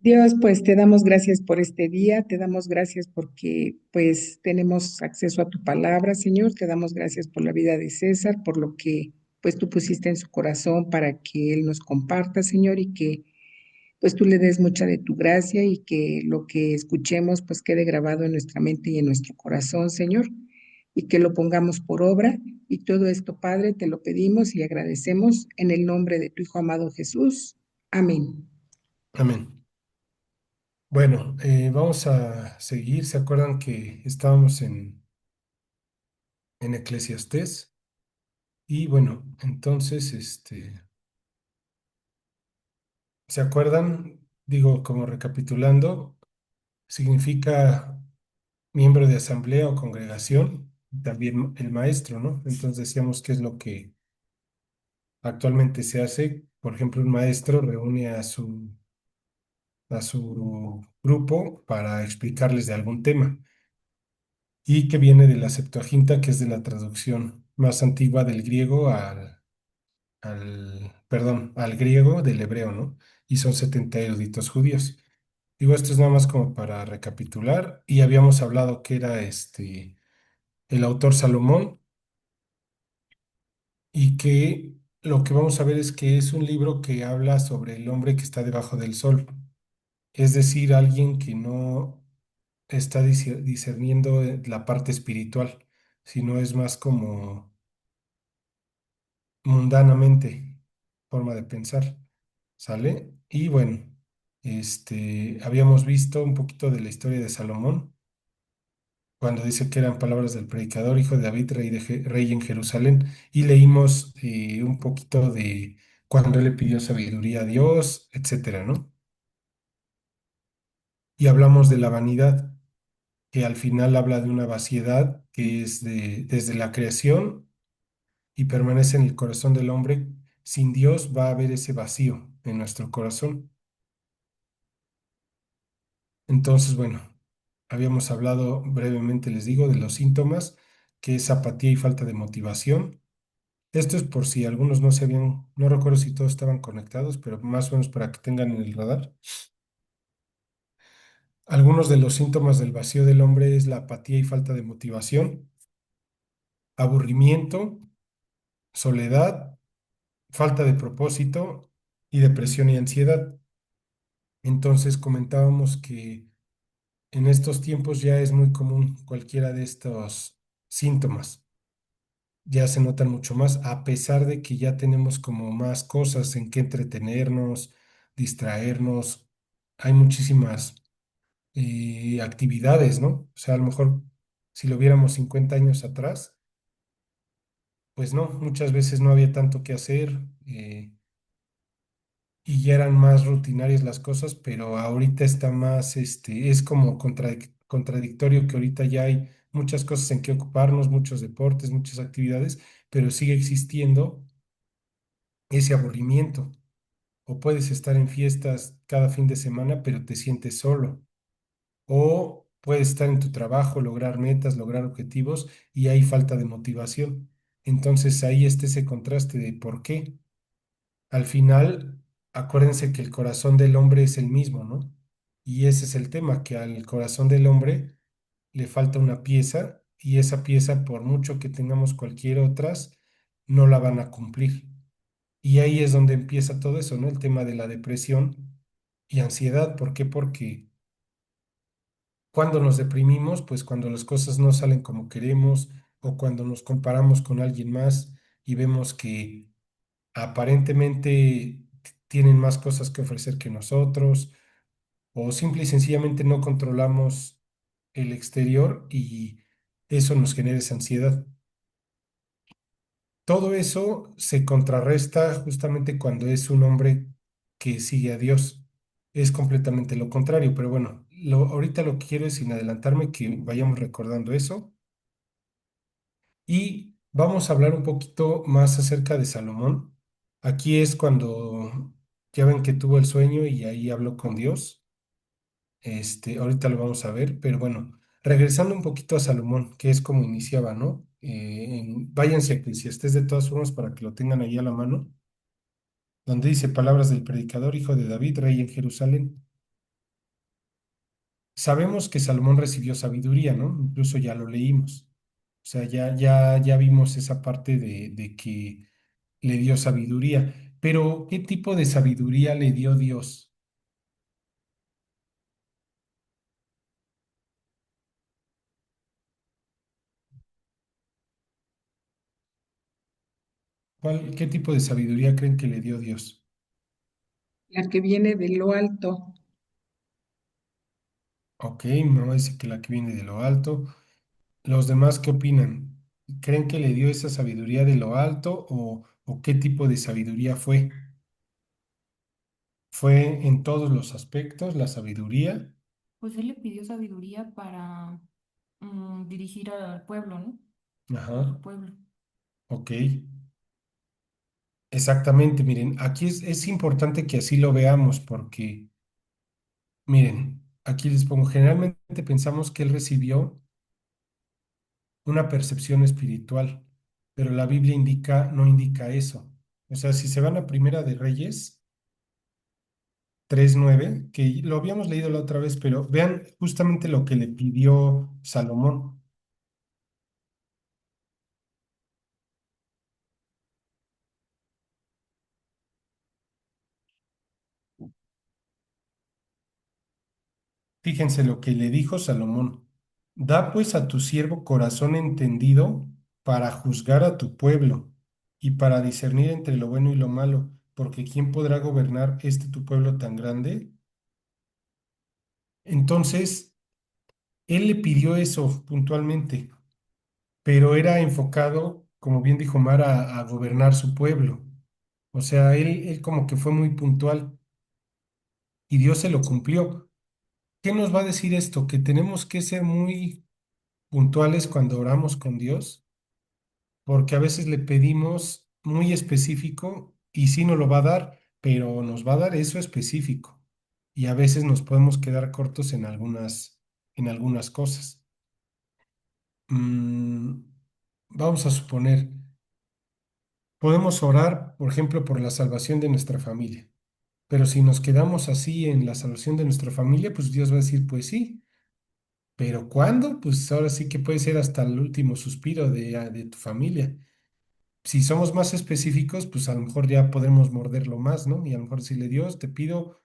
Dios, pues te damos gracias por este día, te damos gracias porque pues tenemos acceso a tu palabra, Señor, te damos gracias por la vida de César, por lo que pues tú pusiste en su corazón para que él nos comparta, Señor, y que pues tú le des mucha de tu gracia y que lo que escuchemos pues quede grabado en nuestra mente y en nuestro corazón, Señor, y que lo pongamos por obra. Y todo esto, Padre, te lo pedimos y agradecemos en el nombre de tu Hijo amado Jesús. Amén. Amén. Bueno, vamos a seguir. ¿Se acuerdan que estábamos en Eclesiastés? Y bueno, entonces, ¿se acuerdan? Digo, como recapitulando, significa miembro de asamblea o congregación, también el maestro, ¿no? Entonces decíamos qué es lo que actualmente se hace. Por ejemplo, un maestro reúne a su grupo para explicarles de algún tema, y que viene de la Septuaginta, que es de la traducción más antigua del griego perdón, al griego del hebreo, ¿no? Y son 70 eruditos judíos. Digo, esto es nada más como para recapitular, y habíamos hablado que era el autor Salomón, y que lo que vamos a ver es que es un libro que habla sobre el hombre que está debajo del sol, es decir, alguien que no está discerniendo la parte espiritual, sino es más como mundanamente, forma de pensar, ¿sale? Y bueno, habíamos visto un poquito de la historia de Salomón, cuando dice que eran palabras del predicador, hijo de David, rey en Jerusalén, y leímos un poquito de cuando él le pidió sabiduría a Dios, etcétera, ¿no? Y hablamos de la vanidad, que al final habla de una vaciedad que es desde la creación y permanece en el corazón del hombre. Sin Dios va a haber ese vacío en nuestro corazón. Entonces, bueno, habíamos hablado brevemente, les digo, de los síntomas, que es apatía y falta de motivación. Esto es por si algunos no se habían, no recuerdo si todos estaban conectados, pero más o menos para que tengan en el radar. Algunos de los síntomas del vacío del hombre es la apatía y falta de motivación, aburrimiento, soledad, falta de propósito y depresión y ansiedad. Entonces comentábamos que en estos tiempos ya es muy común cualquiera de estos síntomas. Ya se notan mucho más, a pesar de que ya tenemos como más cosas en que entretenernos, distraernos. Hay muchísimas actividades, ¿no? O sea, a lo mejor si lo viéramos 50 años atrás, pues no, muchas veces no había tanto que hacer. Y ya eran más rutinarias las cosas, pero ahorita está más, es como contradictorio, que ahorita ya hay muchas cosas en que ocuparnos, muchos deportes, muchas actividades, pero sigue existiendo ese aburrimiento. O puedes estar en fiestas cada fin de semana, pero te sientes solo. O puedes estar en tu trabajo, lograr metas, lograr objetivos, y hay falta de motivación. Entonces ahí está ese contraste de por qué. Al final, acuérdense que el corazón del hombre es el mismo, ¿no? Y ese es el tema, que al corazón del hombre le falta una pieza, y esa pieza, por mucho que tengamos cualquier otras, no la van a cumplir. Y ahí es donde empieza todo eso, ¿no? El tema de la depresión y ansiedad. ¿Por qué? Porque cuando nos deprimimos, pues cuando las cosas no salen como queremos, o cuando nos comparamos con alguien más y vemos que aparentemente tienen más cosas que ofrecer que nosotros, o simple y sencillamente no controlamos el exterior, y eso nos genera esa ansiedad. Todo eso se contrarresta justamente cuando es un hombre que sigue a Dios. Es completamente lo contrario, pero bueno, ahorita lo que quiero es, sin adelantarme, que vayamos recordando eso, y vamos a hablar un poquito más acerca de Salomón. Aquí es cuando ya ven que tuvo el sueño y ahí habló con Dios. Ahorita lo vamos a ver, pero bueno, regresando un poquito a Salomón, que es como iniciaba, ¿no? Váyanse a Eclesiastés de todas formas para que lo tengan ahí a la mano, donde dice palabras del predicador, hijo de David, rey en Jerusalén. sabemos que Salomón recibió sabiduría, ¿no? Incluso ya lo leímos. O sea, ya vimos esa parte de que le dio sabiduría. Pero, ¿qué tipo de sabiduría le dio Dios? ¿Qué tipo de sabiduría creen que le dio Dios? La que viene de lo alto. Ok, mi mamá dice que la que viene de lo alto. ¿Los demás qué opinan? ¿Creen que le dio esa sabiduría de lo alto o qué tipo de sabiduría fue? ¿Fue en todos los aspectos la sabiduría? Pues él le pidió sabiduría para dirigir al pueblo, ¿no? A Ajá, su pueblo. ok. Exactamente, miren, aquí es importante que así lo veamos porque, miren, aquí les pongo, generalmente pensamos que él recibió una percepción espiritual, pero la Biblia no indica eso. O sea, si se van a Primera de Reyes 3:9, que lo habíamos leído la otra vez, pero vean justamente lo que le pidió Salomón. Fíjense lo que le dijo Salomón. Da pues a tu siervo corazón entendido para juzgar a tu pueblo y para discernir entre lo bueno y lo malo, porque ¿quién podrá gobernar este tu pueblo tan grande? Entonces, él le pidió eso puntualmente, pero era enfocado, como bien dijo Mar, a gobernar su pueblo. O sea, él como que fue muy puntual y Dios se lo cumplió. ¿Qué nos va a decir esto? Que tenemos que ser muy puntuales cuando oramos con Dios, porque a veces le pedimos muy específico y sí nos lo va a dar, pero nos va a dar eso específico. Y a veces nos podemos quedar cortos en algunas cosas. Mm, vamos a suponer, podemos orar, por ejemplo, por la salvación de nuestra familia. Pero si nos quedamos así en la salvación de nuestra familia, pues Dios va a decir, pues sí, pero ¿cuándo? Pues ahora sí que puede ser hasta el último suspiro de tu familia. Si somos más específicos, pues a lo mejor ya podremos morderlo más, ¿no? Y a lo mejor decirle, Dios, te pido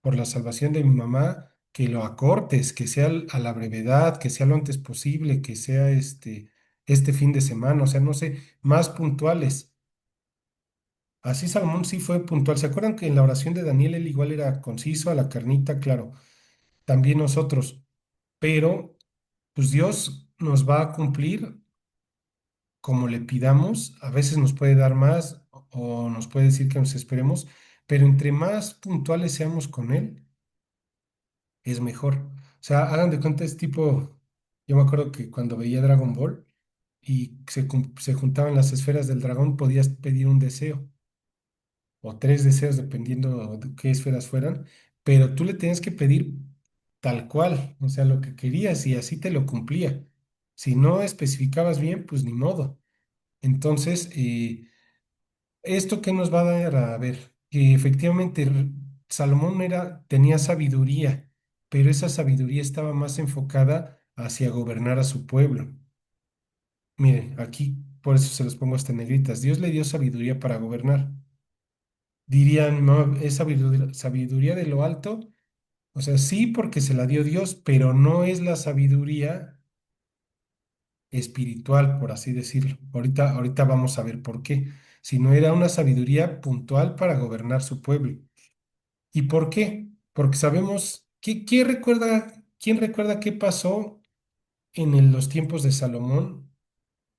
por la salvación de mi mamá que lo acortes, que sea a la brevedad, que sea lo antes posible, que sea este fin de semana, o sea, no sé, más puntuales. Así Salomón sí fue puntual. ¿Se acuerdan que en la oración de Daniel él igual era conciso a la carnita? Claro, también nosotros, pero pues Dios nos va a cumplir como le pidamos, a veces nos puede dar más o nos puede decir que nos esperemos, pero entre más puntuales seamos con Él, es mejor. O sea, hagan de cuenta, es tipo, yo me acuerdo que cuando veía Dragon Ball y se juntaban las esferas del dragón, podías pedir un deseo o tres deseos, dependiendo de qué esferas fueran, pero tú le tenías que pedir tal cual, o sea, lo que querías y así te lo cumplía. Si no especificabas bien, pues ni modo. Entonces, ¿esto qué nos va a dar a ver? Que efectivamente Salomón tenía sabiduría, pero esa sabiduría estaba más enfocada hacia gobernar a su pueblo. Miren, aquí por eso se los pongo hasta en negritas. Dios le dio sabiduría para gobernar. Dirían, no, es sabiduría de lo alto. O sea, sí, porque se la dio Dios, pero no es la sabiduría espiritual, por así decirlo. Ahorita vamos a ver por qué. Sino era una sabiduría puntual para gobernar su pueblo. ¿Y por qué? Porque sabemos, quién recuerda qué pasó en los tiempos de Salomón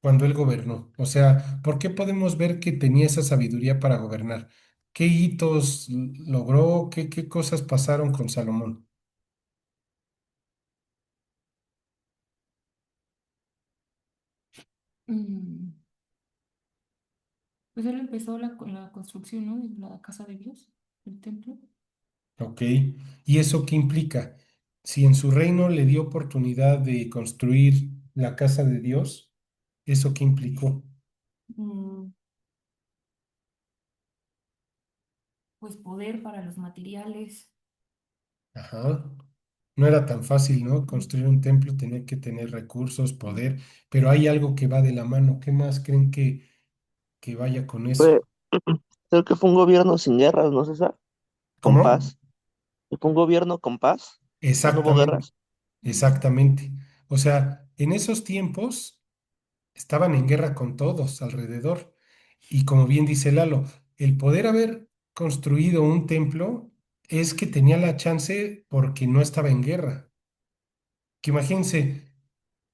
cuando él gobernó? O sea, ¿por qué podemos ver que tenía esa sabiduría para gobernar? ¿Qué hitos logró? ¿Qué cosas pasaron con Salomón? Mm, Pues él empezó con la construcción, ¿no? De la casa de Dios, el templo. ¿Ok? ¿Y eso qué implica? Si en su reino le dio oportunidad de construir la casa de Dios, ¿eso qué implicó? Mm, pues poder para los materiales. Ajá. No era tan fácil, ¿no? Construir un templo tenía que tener recursos, poder, pero hay algo que va de la mano. ¿Qué más creen que vaya con eso? Fue, creo que fue un gobierno sin guerras, ¿no, César? Con ¿Cómo? paz. Fue un gobierno con paz, que no hubo Exactamente, guerras. exactamente. O sea, en esos tiempos estaban en guerra con todos alrededor. Y como bien dice Lalo, el poder haber construido un templo es que tenía la chance porque no estaba en guerra. Que imagínense,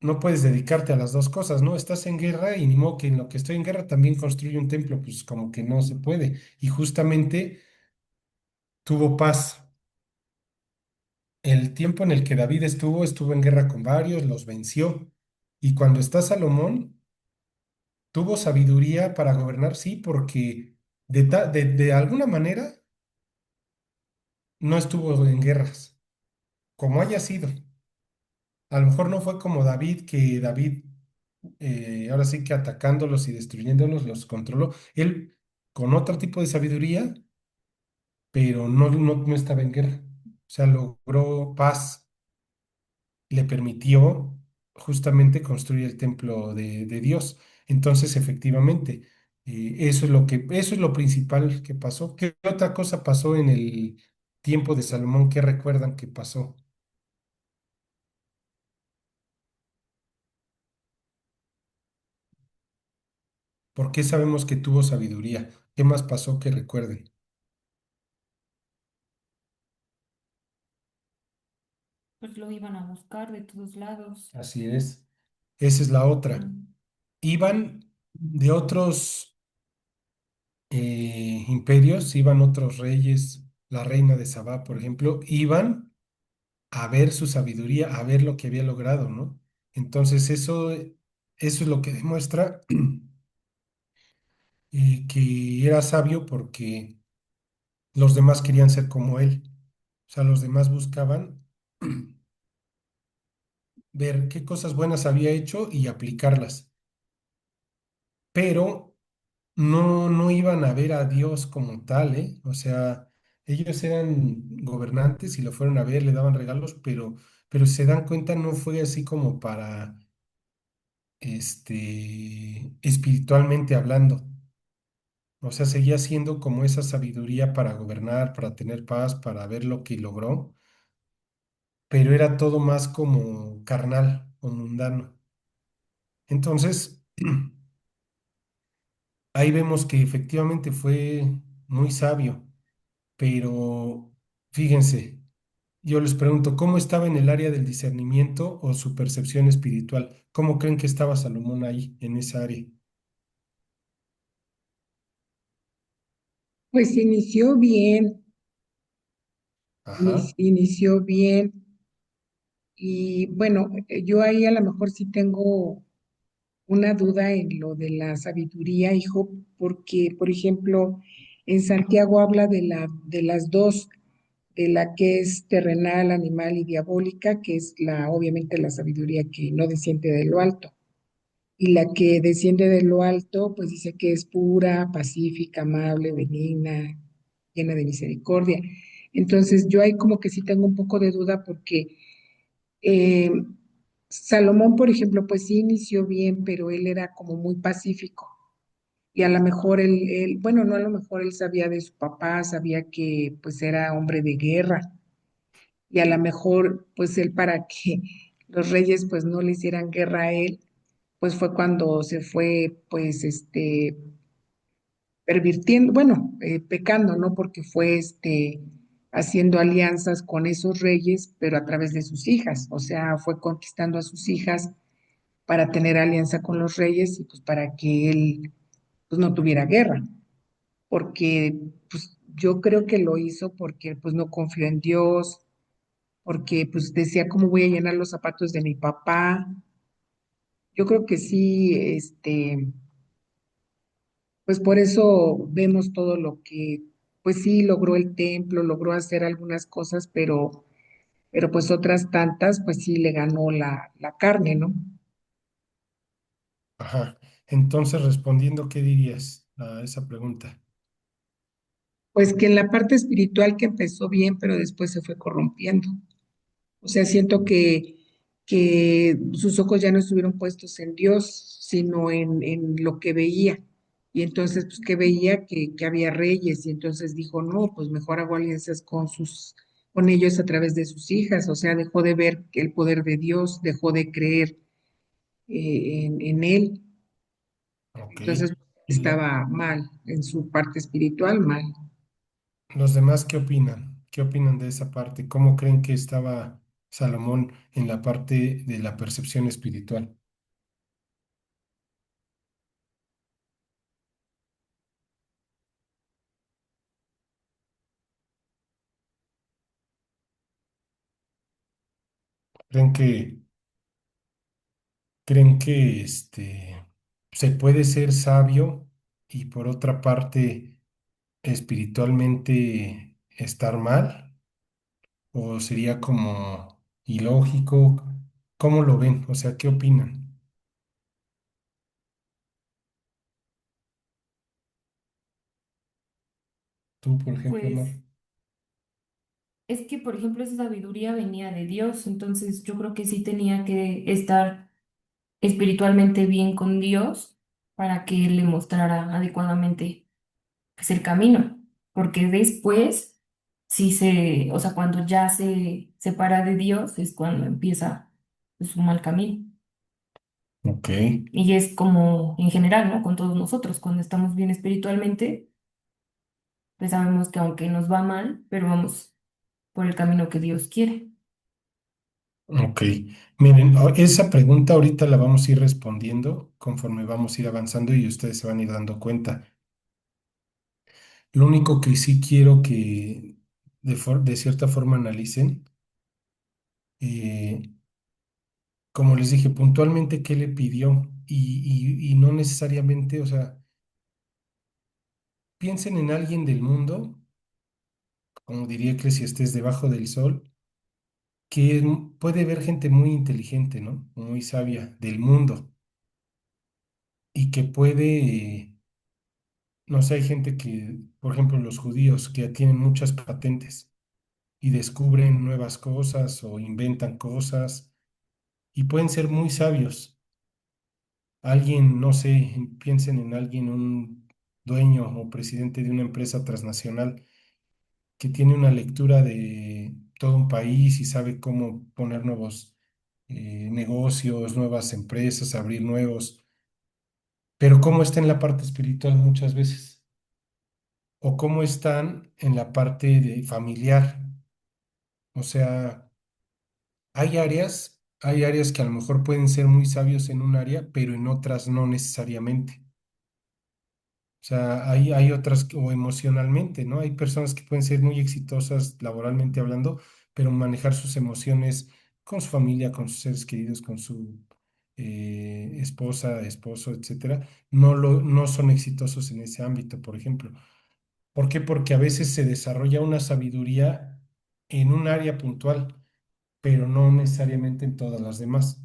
no puedes dedicarte a las dos cosas, ¿no? Estás en guerra y ni modo que en lo que estoy en guerra también construyo un templo, pues como que no se puede. Y justamente tuvo paz. El tiempo en el que David estuvo en guerra con varios, los venció. Y cuando está Salomón, tuvo sabiduría para gobernar, sí, porque de alguna manera no estuvo en guerras, como haya sido. A lo mejor no fue como David, que David, ahora sí que atacándolos y destruyéndolos, los controló. Él con otro tipo de sabiduría, pero no estaba en guerra. O sea, logró paz, le permitió justamente construir el templo de Dios. Entonces, efectivamente, eso es lo principal que pasó. ¿Qué otra cosa pasó en el tiempo de Salomón? ¿Qué recuerdan que pasó? ¿Por qué sabemos que tuvo sabiduría? ¿Qué más pasó que recuerden? Pues lo iban a buscar de todos lados. Así es. Esa es la otra. Mm. Iban de otros imperios, iban otros reyes, la reina de Sabá, por ejemplo, iban a ver su sabiduría, a ver lo que había logrado, ¿no? Entonces eso es lo que demuestra que era sabio porque los demás querían ser como él. O sea, los demás buscaban ver qué cosas buenas había hecho y aplicarlas, pero no iban a ver a Dios como tal, ¿eh? O sea, ellos eran gobernantes y lo fueron a ver, le daban regalos, pero se dan cuenta, no fue así como para, espiritualmente hablando. O sea, seguía siendo como esa sabiduría para gobernar, para tener paz, para ver lo que logró, pero era todo más como carnal o mundano. Entonces, ahí vemos que efectivamente fue muy sabio, pero fíjense, yo les pregunto, ¿cómo estaba en el área del discernimiento o su percepción espiritual? ¿Cómo creen que estaba Salomón ahí, en esa área? Pues inició bien, Ajá, inició bien y bueno, yo ahí a lo mejor sí tengo una duda en lo de la sabiduría, hijo, porque, por ejemplo, en Santiago habla de las dos, de la que es terrenal, animal y diabólica, que es obviamente la sabiduría que no desciende de lo alto. Y la que desciende de lo alto, pues dice que es pura, pacífica, amable, benigna, llena de misericordia. Entonces, yo ahí como que sí tengo un poco de duda porque eh, Salomón, por ejemplo, pues sí inició bien, pero él era como muy pacífico. Y a lo mejor bueno, no a lo mejor él sabía de su papá, sabía que pues era hombre de guerra. Y a lo mejor pues él para que los reyes pues no le hicieran guerra a él, pues fue cuando se fue pues pervirtiendo, bueno, pecando, ¿no? Porque fue haciendo alianzas con esos reyes, pero a través de sus hijas. O sea, fue conquistando a sus hijas para tener alianza con los reyes y pues para que él pues no tuviera guerra, porque pues yo creo que lo hizo porque pues no confió en Dios, porque pues decía cómo voy a llenar los zapatos de mi papá. Yo creo que sí, pues por eso vemos todo lo que, pues sí, logró el templo, logró hacer algunas cosas, pero pues otras tantas, pues sí le ganó la carne, ¿no? ajá. Entonces, respondiendo, ¿qué dirías a esa pregunta? Pues que en la parte espiritual que empezó bien, pero después se fue corrompiendo. O sea, siento que sus ojos ya no estuvieron puestos en Dios, sino en lo que veía. Y entonces, pues, que veía que había reyes, y entonces dijo, no, pues mejor hago alianzas con ellos a través de sus hijas. O sea, dejó de ver el poder de Dios, dejó de creer en él. Ok. Entonces, ¿Y estaba mal, en su parte espiritual, mal. los demás qué opinan? ¿Qué opinan de esa parte? ¿Cómo creen que estaba Salomón en la parte de la percepción espiritual? ¿Creen que se puede ser sabio y por otra parte espiritualmente estar mal? ¿O sería como ilógico? ¿Cómo lo ven? O sea, ¿qué opinan? Tú, por ejemplo, Mar. Pues es que, por ejemplo, esa sabiduría venía de Dios, entonces yo creo que sí tenía que estar espiritualmente bien con Dios para que Él le mostrara adecuadamente pues, el camino, porque después, o sea, cuando ya se separa de Dios es cuando empieza pues, su mal camino. Ok, Y es como en general, ¿no? Con todos nosotros, cuando estamos bien espiritualmente, pues sabemos que aunque nos va mal, pero vamos por el camino que Dios quiere. ok. Miren, esa pregunta ahorita la vamos a ir respondiendo conforme vamos a ir avanzando y ustedes se van a ir dando cuenta. Lo único que sí quiero que de cierta forma analicen, eh, como les dije, puntualmente qué le pidió y no necesariamente, o sea, piensen en alguien del mundo, como diría Eclesiastés, debajo del sol, que puede ver gente muy inteligente, ¿no? Muy sabia del mundo y que puede, no sé, hay gente que, por ejemplo, los judíos que tienen muchas patentes y descubren nuevas cosas o inventan cosas y pueden ser muy sabios. Alguien, no sé, piensen en alguien, un dueño o presidente de una empresa transnacional que tiene una lectura de todo un país y sabe cómo poner nuevos negocios, nuevas empresas, abrir nuevos, pero cómo está en la parte espiritual muchas veces o cómo están en la parte de familiar. O sea, hay áreas que a lo mejor pueden ser muy sabios en un área, pero en otras no necesariamente. O sea, hay otras, o emocionalmente, ¿no? Hay personas que pueden ser muy exitosas laboralmente hablando, pero manejar sus emociones con su familia, con sus seres queridos, con su esposa, esposo, etcétera, no son exitosos en ese ámbito, por ejemplo. ¿Por qué? Porque a veces se desarrolla una sabiduría en un área puntual, pero no necesariamente en todas las demás.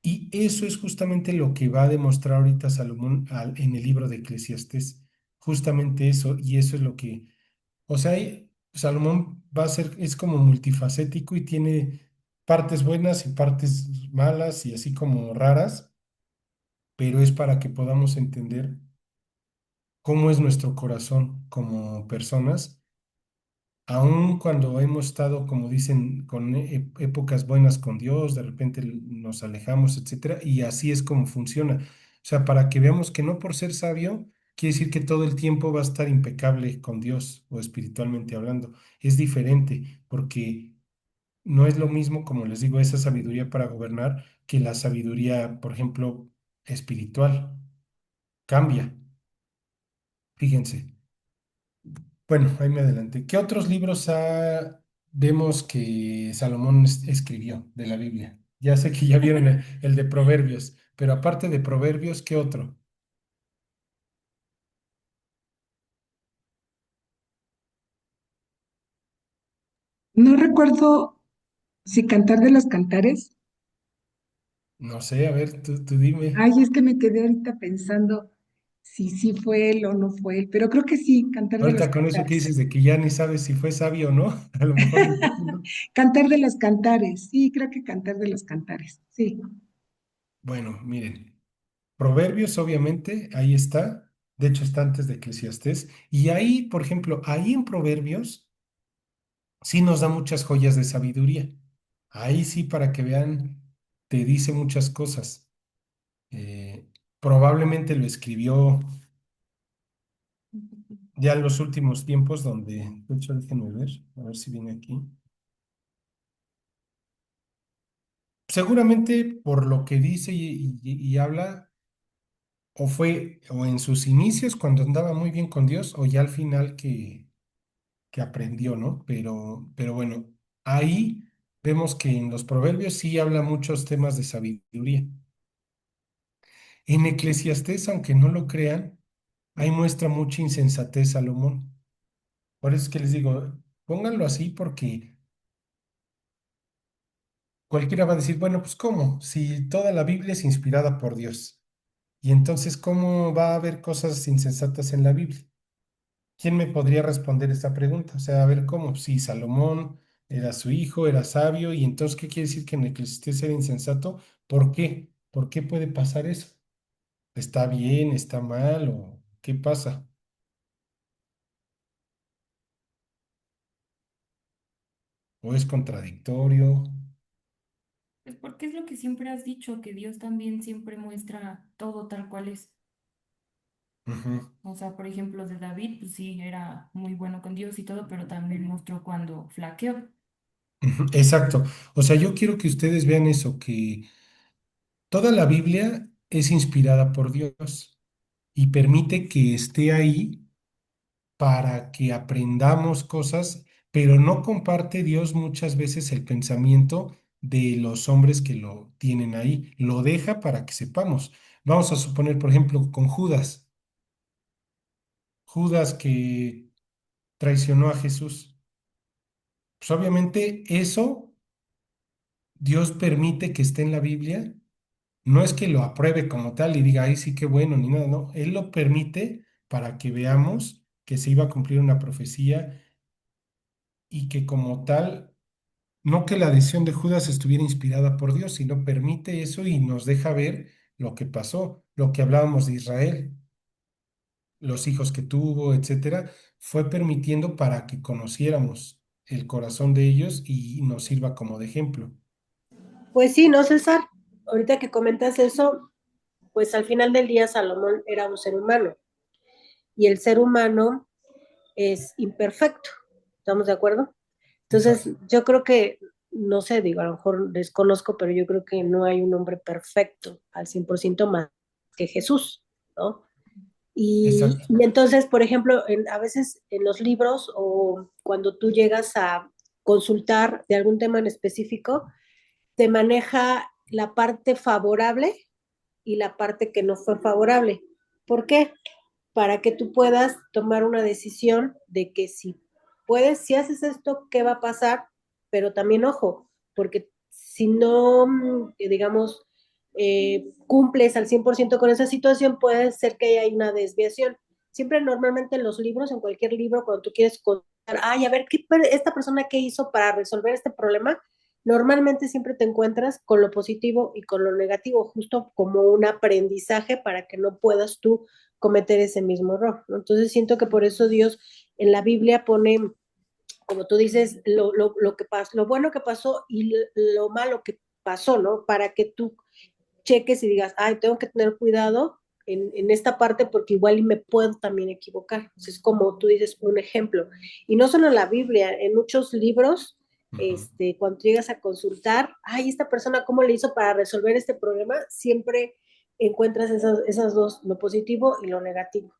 Y eso es justamente lo que va a demostrar ahorita Salomón en el libro de Eclesiastés. Justamente eso, y eso es lo que, o sea, Salomón va a ser, es como multifacético y tiene partes buenas y partes malas y así como raras, pero es para que podamos entender cómo es nuestro corazón como personas aun cuando hemos estado, como dicen, con épocas buenas con Dios, de repente nos alejamos, etcétera, y así es como funciona. O sea, para que veamos que no por ser sabio, quiere decir que todo el tiempo va a estar impecable con Dios o espiritualmente hablando. Es diferente, porque no es lo mismo, como les digo, esa sabiduría para gobernar que la sabiduría, por ejemplo, espiritual. Cambia, fíjense. Bueno, ahí me adelanté. ¿Qué otros libros vemos que Salomón escribió de la Biblia? Ya sé que ya vieron el de Proverbios, pero aparte de Proverbios, ¿qué otro? No recuerdo si Cantar de los Cantares. No sé, a ver, tú dime. Ay, es que me quedé ahorita pensando. si sí fue él o no fue él, pero creo que sí, Cantar de los Ahorita con eso que Cantares. dices de que ya ni sabes si fue sabio o no, a lo mejor el título. Cantar de los Cantares, sí, creo que Cantar de los Cantares, sí. Bueno, miren, Proverbios obviamente, ahí está, de hecho está antes de Eclesiastés, y ahí, por ejemplo, ahí en Proverbios sí nos da muchas joyas de sabiduría. Ahí sí, para que vean, te dice muchas cosas. Eh, Probablemente lo escribió ya en los últimos tiempos, donde, de hecho, déjenme ver, a ver si viene aquí. Seguramente por lo que dice y habla, o fue o en sus inicios cuando andaba muy bien con Dios, o ya al final que aprendió, ¿no? Pero bueno, ahí vemos que en los proverbios sí habla muchos temas de sabiduría. En Eclesiastés, aunque no lo crean, ahí muestra mucha insensatez Salomón. Por eso es que les digo, pónganlo así porque cualquiera va a decir, bueno, pues ¿cómo? Si toda la Biblia es inspirada por Dios. Y entonces, ¿cómo va a haber cosas insensatas en la Biblia? ¿Quién me podría responder esta pregunta? O sea, a ver cómo, si Salomón era su hijo, era sabio, y entonces, ¿qué quiere decir que en Eclesiastés era insensato? ¿Por qué? ¿Por qué puede pasar eso? ¿Está bien? ¿Está mal? ¿O qué pasa? ¿O es contradictorio? Pues porque es lo que siempre has dicho, que Dios también siempre muestra todo tal cual es. Ujú, O sea, por ejemplo, de David, pues sí, era muy bueno con Dios y todo, pero también mostró cuando flaqueó. ujú, exacto. O sea, yo quiero que ustedes vean eso, que toda la Biblia es inspirada por Dios y permite que esté ahí para que aprendamos cosas, pero no comparte Dios muchas veces el pensamiento de los hombres que lo tienen ahí. Lo deja para que sepamos. Vamos a suponer, por ejemplo, con Judas. Judas que traicionó a Jesús. Pues obviamente eso Dios permite que esté en la Biblia. No es que lo apruebe como tal y diga, ay, sí, qué bueno, ni nada, no. Él lo permite para que veamos que se iba a cumplir una profecía y que como tal, no que la decisión de Judas estuviera inspirada por Dios, sino permite eso y nos deja ver lo que pasó, lo que hablábamos de Israel, los hijos que tuvo, etcétera, fue permitiendo para que conociéramos el corazón de ellos y nos sirva como de ejemplo. Pues sí, ¿no, César? Ahorita que comentas eso, pues al final del día Salomón era un ser humano y el ser humano es imperfecto. ¿Estamos de acuerdo? Exacto. Entonces, yo creo que, no sé, digo, a lo mejor desconozco, pero yo creo que no hay un hombre perfecto al 100% más que Jesús, ¿no? Exacto. Y entonces, por ejemplo, a veces en los libros o cuando tú llegas a consultar de algún tema en específico, te maneja la parte favorable y la parte que no fue favorable. ¿Por qué? Para que tú puedas tomar una decisión de que si puedes, si haces esto, ¿qué va a pasar? Pero también ojo, porque si no, digamos, cumples al 100% con esa situación, puede ser que haya una desviación. Siempre normalmente en los libros, en cualquier libro, cuando tú quieres contar, ay, a ver, esta persona qué hizo para resolver este problema, normalmente siempre te encuentras con lo positivo y con lo negativo, justo como un aprendizaje para que no puedas tú cometer ese mismo error, ¿no? Entonces siento que por eso Dios en la Biblia pone, como tú dices, lo que pasó, lo bueno que pasó y lo malo que pasó, ¿no? Para que tú cheques y digas, ay, tengo que tener cuidado en esta parte porque igual y me puedo también equivocar. Entonces, es como tú dices, un ejemplo. Y no solo en la Biblia, en muchos libros, Ujú. cuando llegas a consultar, ay, esta persona, ¿cómo le hizo para resolver este problema? Siempre encuentras esas dos, lo positivo y lo negativo.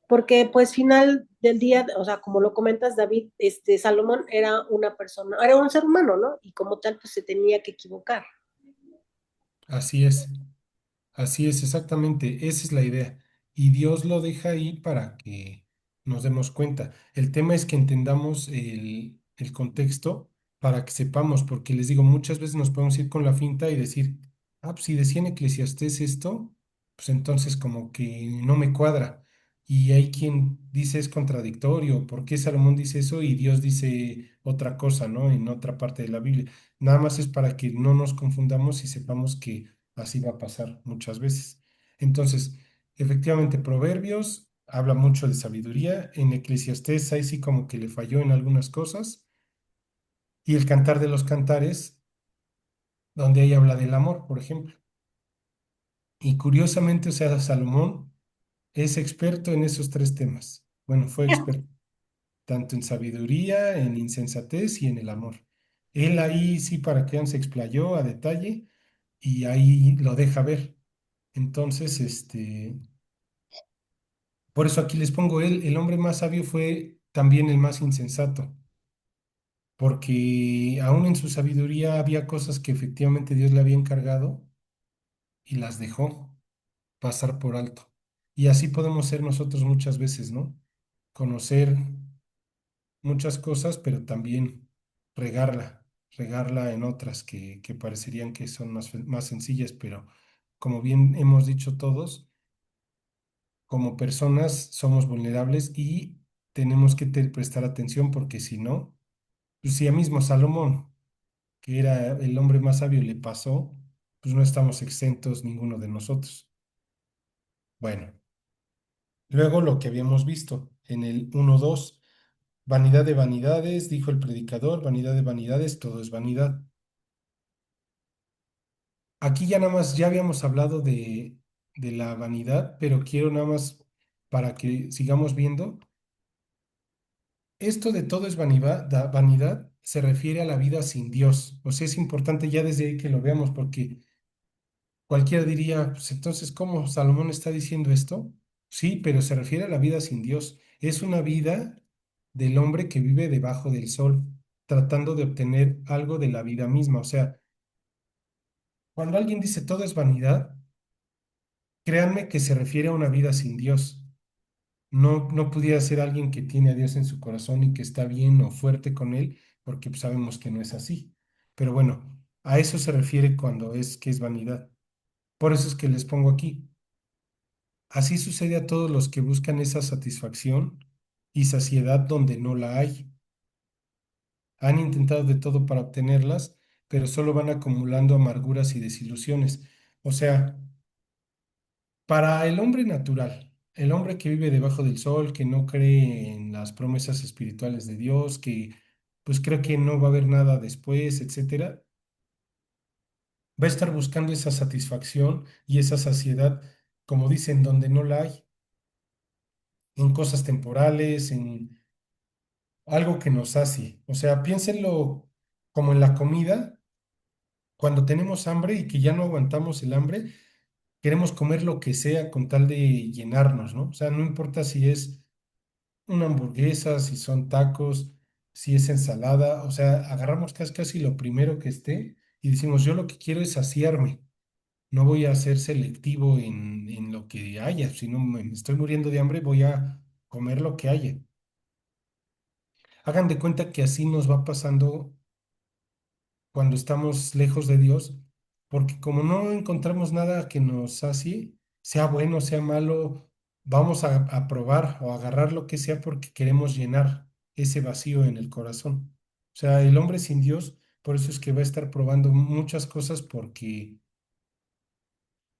Porque pues final del día, o sea, como lo comentas, David, Salomón era una persona, era un ser humano, ¿no? Y como tal, pues se tenía que equivocar. Así es. Así es, exactamente, esa es la idea. Y Dios lo deja ahí para que nos demos cuenta. El tema es que entendamos el contexto para que sepamos, porque les digo, muchas veces nos podemos ir con la finta y decir, ah, pues si decía en Eclesiastés esto, pues entonces como que no me cuadra. Y hay quien dice es contradictorio, ¿por qué Salomón dice eso y Dios dice otra cosa, ¿no? En otra parte de la Biblia. Nada más es para que no nos confundamos y sepamos que así va a pasar muchas veces. Entonces, efectivamente, Proverbios habla mucho de sabiduría. En Eclesiastés ahí sí como que le falló en algunas cosas. Y el Cantar de los Cantares, donde ahí habla del amor, por ejemplo. Y curiosamente, o sea, Salomón es experto en esos tres temas. Bueno, fue experto tanto en sabiduría, en insensatez y en el amor. Él ahí sí, para que vean, se explayó a detalle y ahí lo deja ver. Entonces, por eso aquí les pongo él, el hombre más sabio fue también el más insensato, porque aún en su sabiduría había cosas que efectivamente Dios le había encargado y las dejó pasar por alto. Y así podemos ser nosotros muchas veces, ¿no? Conocer muchas cosas, pero también regarla en otras que parecerían que son más sencillas, pero como bien hemos dicho todos, como personas somos vulnerables y tenemos que prestar atención porque si no, pues si a mismo Salomón, que era el hombre más sabio, le pasó, pues no estamos exentos ninguno de nosotros. Bueno, luego lo que habíamos visto en el 1:2. Vanidad de vanidades, dijo el predicador, vanidad de vanidades, todo es vanidad. Aquí ya nada más, ya habíamos hablado de la vanidad, pero quiero nada más para que sigamos viendo. Esto de todo es vanidad, vanidad se refiere a la vida sin Dios. O sea, es importante ya desde ahí que lo veamos, porque cualquiera diría, pues entonces, ¿cómo Salomón está diciendo esto? Sí, pero se refiere a la vida sin Dios. Es una vida del hombre que vive debajo del sol, tratando de obtener algo de la vida misma. O sea, cuando alguien dice todo es vanidad, créanme que se refiere a una vida sin Dios. No pudiera ser alguien que tiene a Dios en su corazón y que está bien o fuerte con él, porque pues, sabemos que no es así. Pero bueno, a eso se refiere cuando es que es vanidad. Por eso es que les pongo aquí. Así sucede a todos los que buscan esa satisfacción y saciedad donde no la hay. Han intentado de todo para obtenerlas, pero solo van acumulando amarguras y desilusiones. O sea, para el hombre natural, el hombre que vive debajo del sol, que no cree en las promesas espirituales de Dios, que pues cree que no va a haber nada después, etcétera, va a estar buscando esa satisfacción y esa saciedad, como dicen, donde no la hay, en cosas temporales, en algo que nos sacie. O sea, piénsenlo como en la comida, cuando tenemos hambre y que ya no aguantamos el hambre, queremos comer lo que sea con tal de llenarnos, ¿no? O sea, no importa si es una hamburguesa, si son tacos, si es ensalada, o sea, agarramos casi casi lo primero que esté y decimos, yo lo que quiero es saciarme, no voy a ser selectivo en lo que haya, si no me estoy muriendo de hambre, voy a comer lo que haya. Hagan de cuenta que así nos va pasando cuando estamos lejos de Dios, porque como no encontramos nada que nos sacie, sea bueno, sea malo, vamos a probar o a agarrar lo que sea porque queremos llenar ese vacío en el corazón. O sea, el hombre sin Dios, por eso es que va a estar probando muchas cosas porque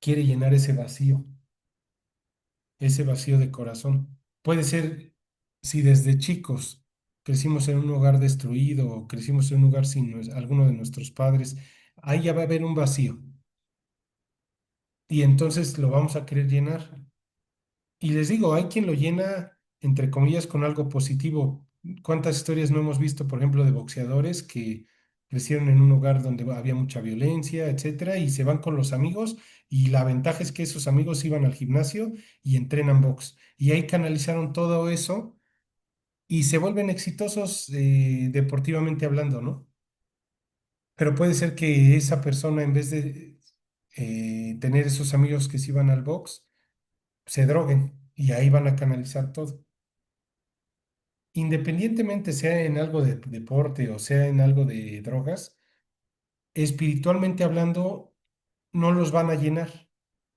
quiere llenar ese vacío de corazón. Puede ser si desde chicos crecimos en un hogar destruido o crecimos en un lugar sin alguno de nuestros padres, ahí ya va a haber un vacío y entonces lo vamos a querer llenar. Y les digo, hay quien lo llena, entre comillas, con algo positivo. ¿Cuántas historias no hemos visto, por ejemplo, de boxeadores que crecieron en un hogar donde había mucha violencia, etcétera, y se van con los amigos y la ventaja es que esos amigos iban al gimnasio y entrenan box. Y ahí canalizaron todo eso y se vuelven exitosos deportivamente hablando, ¿no? Pero puede ser que esa persona, en vez de tener esos amigos que se iban al box, se droguen y ahí van a canalizar todo. Independientemente sea en algo de deporte o sea en algo de drogas, espiritualmente hablando, no los van a llenar.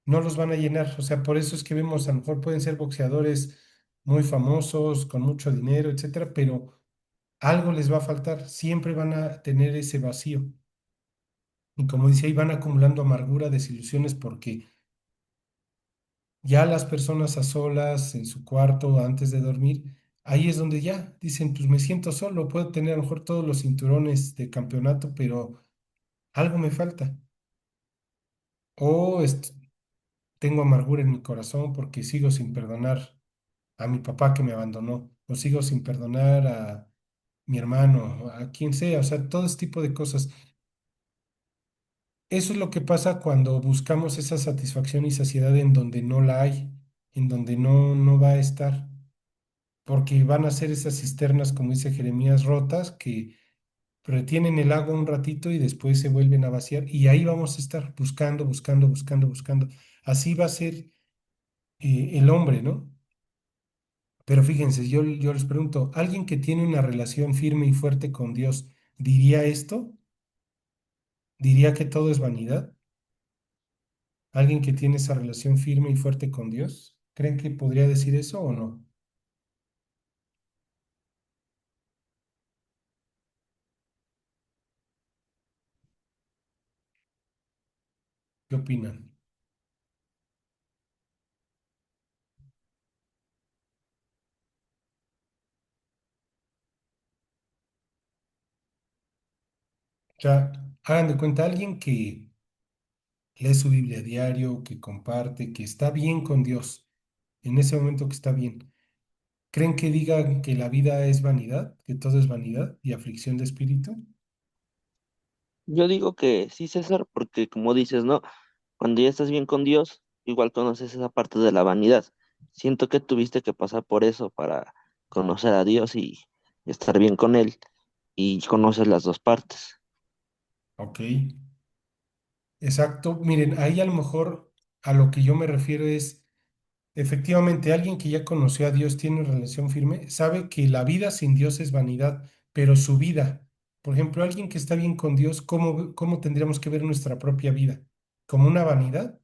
no los van a llenar. O sea, por eso es que vemos, a lo mejor pueden ser boxeadores muy famosos, con mucho dinero, etcétera, pero algo les va a faltar, siempre van a tener ese vacío. Y como dice ahí, van acumulando amargura, desilusiones, porque ya las personas a solas, en su cuarto, antes de dormir, ahí es donde ya dicen, pues me siento solo, puedo tener a lo mejor todos los cinturones de campeonato, pero algo me falta. O tengo amargura en mi corazón porque sigo sin perdonar a mi papá que me abandonó, o sigo sin perdonar a mi hermano, a quien sea, o sea, todo ese tipo de cosas. Eso es lo que pasa cuando buscamos esa satisfacción y saciedad en donde no la hay, en donde no va a estar, porque van a ser esas cisternas, como dice Jeremías, rotas, que retienen el agua un ratito y después se vuelven a vaciar, y ahí vamos a estar buscando, buscando, buscando, buscando. Así va a ser el hombre, ¿no? Pero fíjense, yo les pregunto, ¿alguien que tiene una relación firme y fuerte con Dios diría esto? ¿Diría que todo es vanidad? ¿Alguien que tiene esa relación firme y fuerte con Dios? ¿Creen que podría decir eso o no? ¿Qué opinan? O sea, hagan de cuenta, alguien que lee su Biblia a diario, que comparte, que está bien con Dios, en ese momento que está bien, ¿creen que digan que la vida es vanidad, que todo es vanidad y aflicción de espíritu? Yo digo que sí, César, porque como dices, ¿no? Cuando ya estás bien con Dios, igual conoces esa parte de la vanidad. Siento que tuviste que pasar por eso para conocer a Dios y estar bien con Él, y conoces las dos partes. Ok, exacto. Miren, ahí a lo mejor a lo que yo me refiero es, efectivamente, alguien que ya conoció a Dios, tiene una relación firme, sabe que la vida sin Dios es vanidad, pero su vida, por ejemplo, alguien que está bien con Dios, ¿cómo tendríamos que ver nuestra propia vida? ¿Como una vanidad?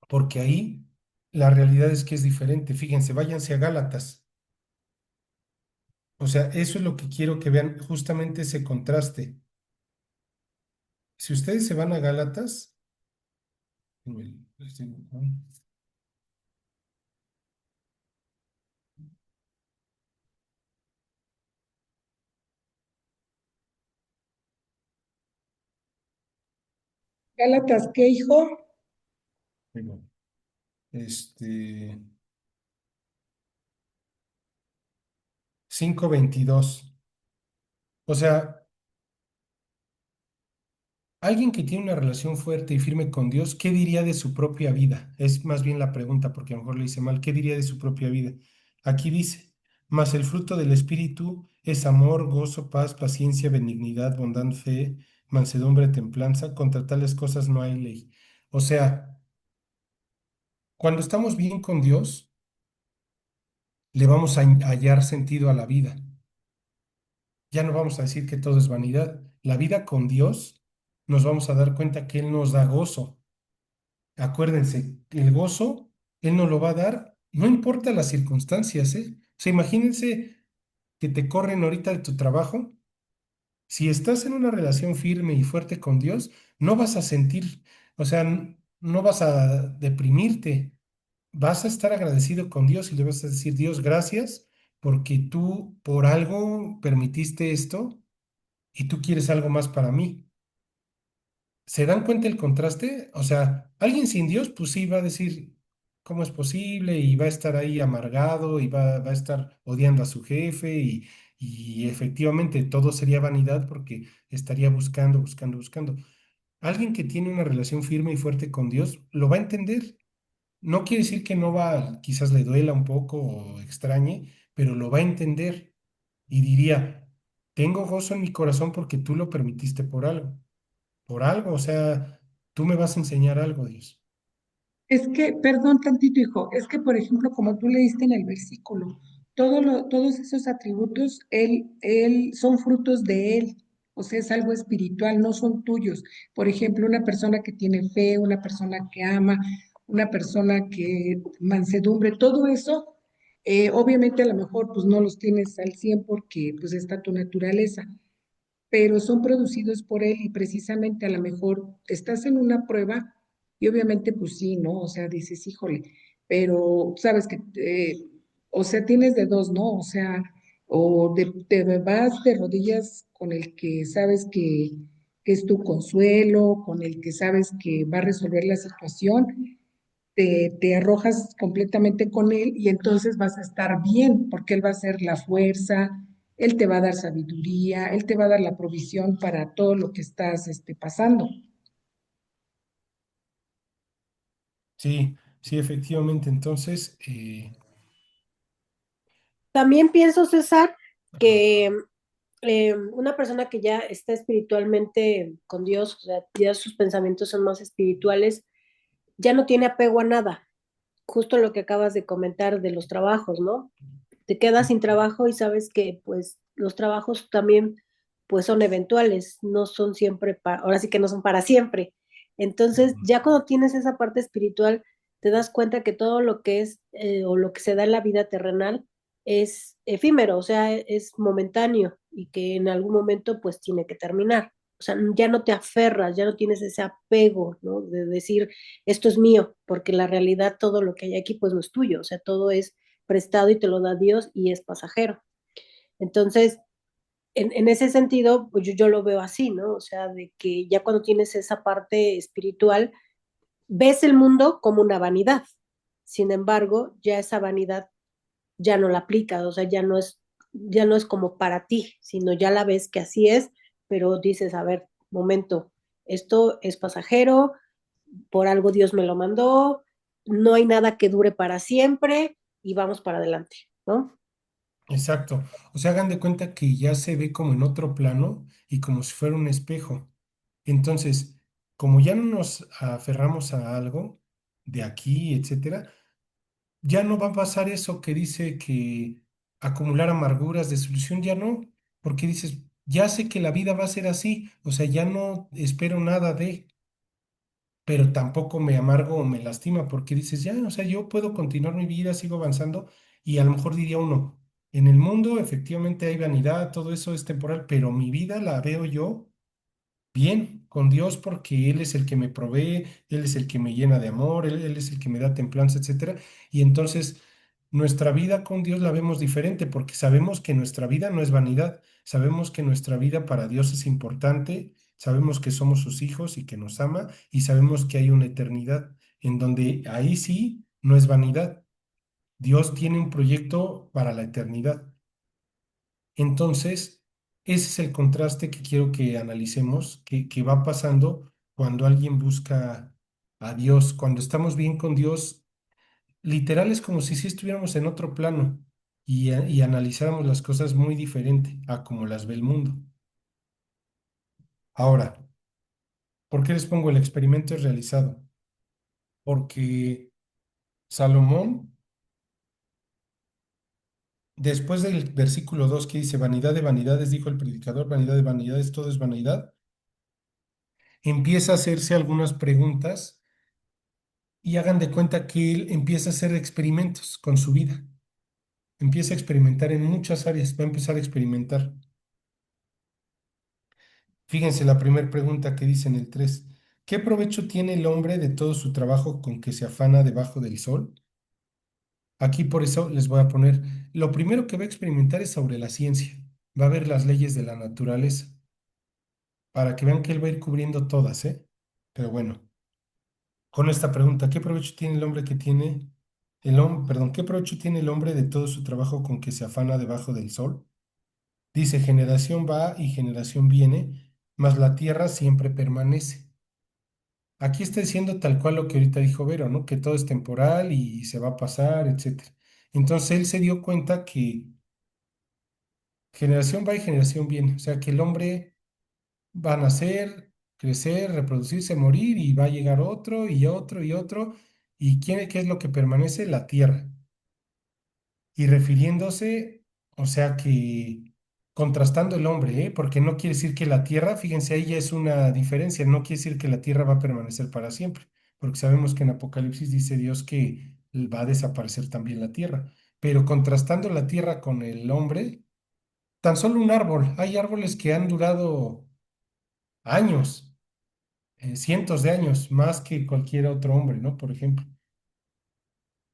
Porque ahí la realidad es que es diferente. Fíjense, váyanse a Gálatas. O sea, eso es lo que quiero que vean, justamente ese contraste. Si ustedes se van a Gálatas, Gálatas, ¿qué, hijo? este, 5:22. O sea, alguien que tiene una relación fuerte y firme con Dios, ¿qué diría de su propia vida? Es más bien la pregunta, porque a lo mejor le hice mal. ¿Qué diría de su propia vida? Aquí dice, mas el fruto del Espíritu es amor, gozo, paz, paciencia, benignidad, bondad, fe, mansedumbre, templanza. Contra tales cosas no hay ley. O sea, cuando estamos bien con Dios, le vamos a hallar sentido a la vida. Ya no vamos a decir que todo es vanidad. La vida con Dios, nos vamos a dar cuenta que Él nos da gozo. Acuérdense, el gozo, Él nos lo va a dar, no importa las circunstancias, ¿eh? O sea, imagínense que te corren ahorita de tu trabajo. Si estás en una relación firme y fuerte con Dios, no vas a sentir, o sea, no vas a deprimirte, vas a estar agradecido con Dios y le vas a decir, Dios, gracias, porque tú por algo permitiste esto y tú quieres algo más para mí. ¿Se dan cuenta el contraste? O sea, alguien sin Dios, pues sí, va a decir, ¿cómo es posible? Y va a estar ahí amargado y va a estar odiando a su jefe y efectivamente todo sería vanidad porque estaría buscando, buscando, buscando. Alguien que tiene una relación firme y fuerte con Dios lo va a entender. No quiere decir que no va, quizás le duela un poco o extrañe, pero lo va a entender y diría, tengo gozo en mi corazón porque tú lo permitiste por algo, o sea, tú me vas a enseñar algo, Dios. Es que, perdón tantito, hijo, es que, por ejemplo, como tú leíste en el versículo, todos esos atributos, son frutos de él. o sea, es algo espiritual, no son tuyos. Por ejemplo, una persona que tiene fe, una persona que ama, una persona que mansedumbre, todo eso, obviamente a lo mejor pues no los tienes al 100 porque pues está tu naturaleza, pero son producidos por él y precisamente a lo mejor estás en una prueba y obviamente pues sí, ¿no? O sea, dices, híjole, pero sabes que, o sea, tienes de dos, ¿no? O sea, te vas de rodillas con el que sabes que es tu consuelo, con el que sabes que va a resolver la situación, te arrojas completamente con él y entonces vas a estar bien, porque él va a ser la fuerza, él te va a dar sabiduría, él te va a dar la provisión para todo lo que estás pasando. Sí, sí, efectivamente. Entonces, También pienso, César, que una persona que ya está espiritualmente con Dios, o sea, ya sus pensamientos son más espirituales, ya no tiene apego a nada. Justo lo que acabas de comentar de los trabajos, ¿no? Te quedas sin trabajo y sabes que pues los trabajos también pues son eventuales, no son siempre, ahora sí que no son para siempre. Entonces, ya cuando tienes esa parte espiritual, te das cuenta que todo lo que es o lo que se da en la vida terrenal es efímero, o sea, es momentáneo y que en algún momento pues tiene que terminar. O sea, ya no te aferras, ya no tienes ese apego, ¿no? De decir, esto es mío, porque la realidad todo lo que hay aquí pues no es tuyo, o sea, todo es prestado y te lo da Dios y es pasajero. Entonces, en ese sentido, pues yo lo veo así, ¿no? O sea, de que ya cuando tienes esa parte espiritual, ves el mundo como una vanidad. Sin embargo, ya esa vanidad ya no la aplicas, o sea, ya no es como para ti, sino ya la ves que así es, pero dices, a ver, momento, esto es pasajero, por algo Dios me lo mandó, no hay nada que dure para siempre y vamos para adelante, ¿no? exacto. O sea, hagan de cuenta que ya se ve como en otro plano y como si fuera un espejo. Entonces, como ya no nos aferramos a algo de aquí, etcétera, ya no va a pasar eso que dice que acumular amarguras, desilusión, ya no, porque dices, ya sé que la vida va a ser así, o sea, ya no espero nada de, pero tampoco me amargo o me lastima, porque dices, ya, o sea, yo puedo continuar mi vida, sigo avanzando, y a lo mejor diría uno, en el mundo efectivamente hay vanidad, todo eso es temporal, pero mi vida la veo yo bien con Dios porque Él es el que me provee, Él es el que me llena de amor, Él es el que me da templanza, etcétera. Y entonces nuestra vida con Dios la vemos diferente porque sabemos que nuestra vida no es vanidad, sabemos que nuestra vida para Dios es importante, sabemos que somos sus hijos y que nos ama y sabemos que hay una eternidad en donde ahí sí no es vanidad. Dios tiene un proyecto para la eternidad. Entonces, ese es el contraste que quiero que analicemos, que va pasando cuando alguien busca a Dios, cuando estamos bien con Dios, literal es como si sí estuviéramos en otro plano y analizáramos las cosas muy diferente a como las ve el mundo. Ahora, ¿por qué les pongo el experimento es realizado? Porque Salomón, después del versículo 2 que dice, vanidad de vanidades, dijo el predicador, vanidad de vanidades, todo es vanidad, empieza a hacerse algunas preguntas y hagan de cuenta que él empieza a hacer experimentos con su vida. Empieza a experimentar en muchas áreas, va a empezar a experimentar. Fíjense la primera pregunta que dice en el 3. ¿Qué provecho tiene el hombre de todo su trabajo con que se afana debajo del sol? Aquí por eso les voy a poner, lo primero que va a experimentar es sobre la ciencia. Va a ver las leyes de la naturaleza, para que vean que él va a ir cubriendo todas, ¿eh? Pero bueno, con esta pregunta, ¿qué provecho tiene el hombre que tiene el hombre, perdón, ¿qué provecho tiene el hombre de todo su trabajo con que se afana debajo del sol? Dice, generación va y generación viene, mas la tierra siempre permanece. Aquí está diciendo tal cual lo que ahorita dijo Vero, ¿no? Que todo es temporal y se va a pasar, etcétera. Entonces él se dio cuenta que generación va y generación viene, o sea, que el hombre va a nacer, crecer, reproducirse, morir y va a llegar otro y otro y otro. ¿Y qué es lo que permanece? La tierra. Y refiriéndose, o sea que contrastando el hombre, ¿eh? Porque no quiere decir que la tierra, fíjense, ahí ya es una diferencia, no quiere decir que la tierra va a permanecer para siempre, porque sabemos que en Apocalipsis dice Dios que va a desaparecer también la tierra, pero contrastando la tierra con el hombre, tan solo un árbol, hay árboles que han durado años, cientos de años, más que cualquier otro hombre, ¿no? Por ejemplo,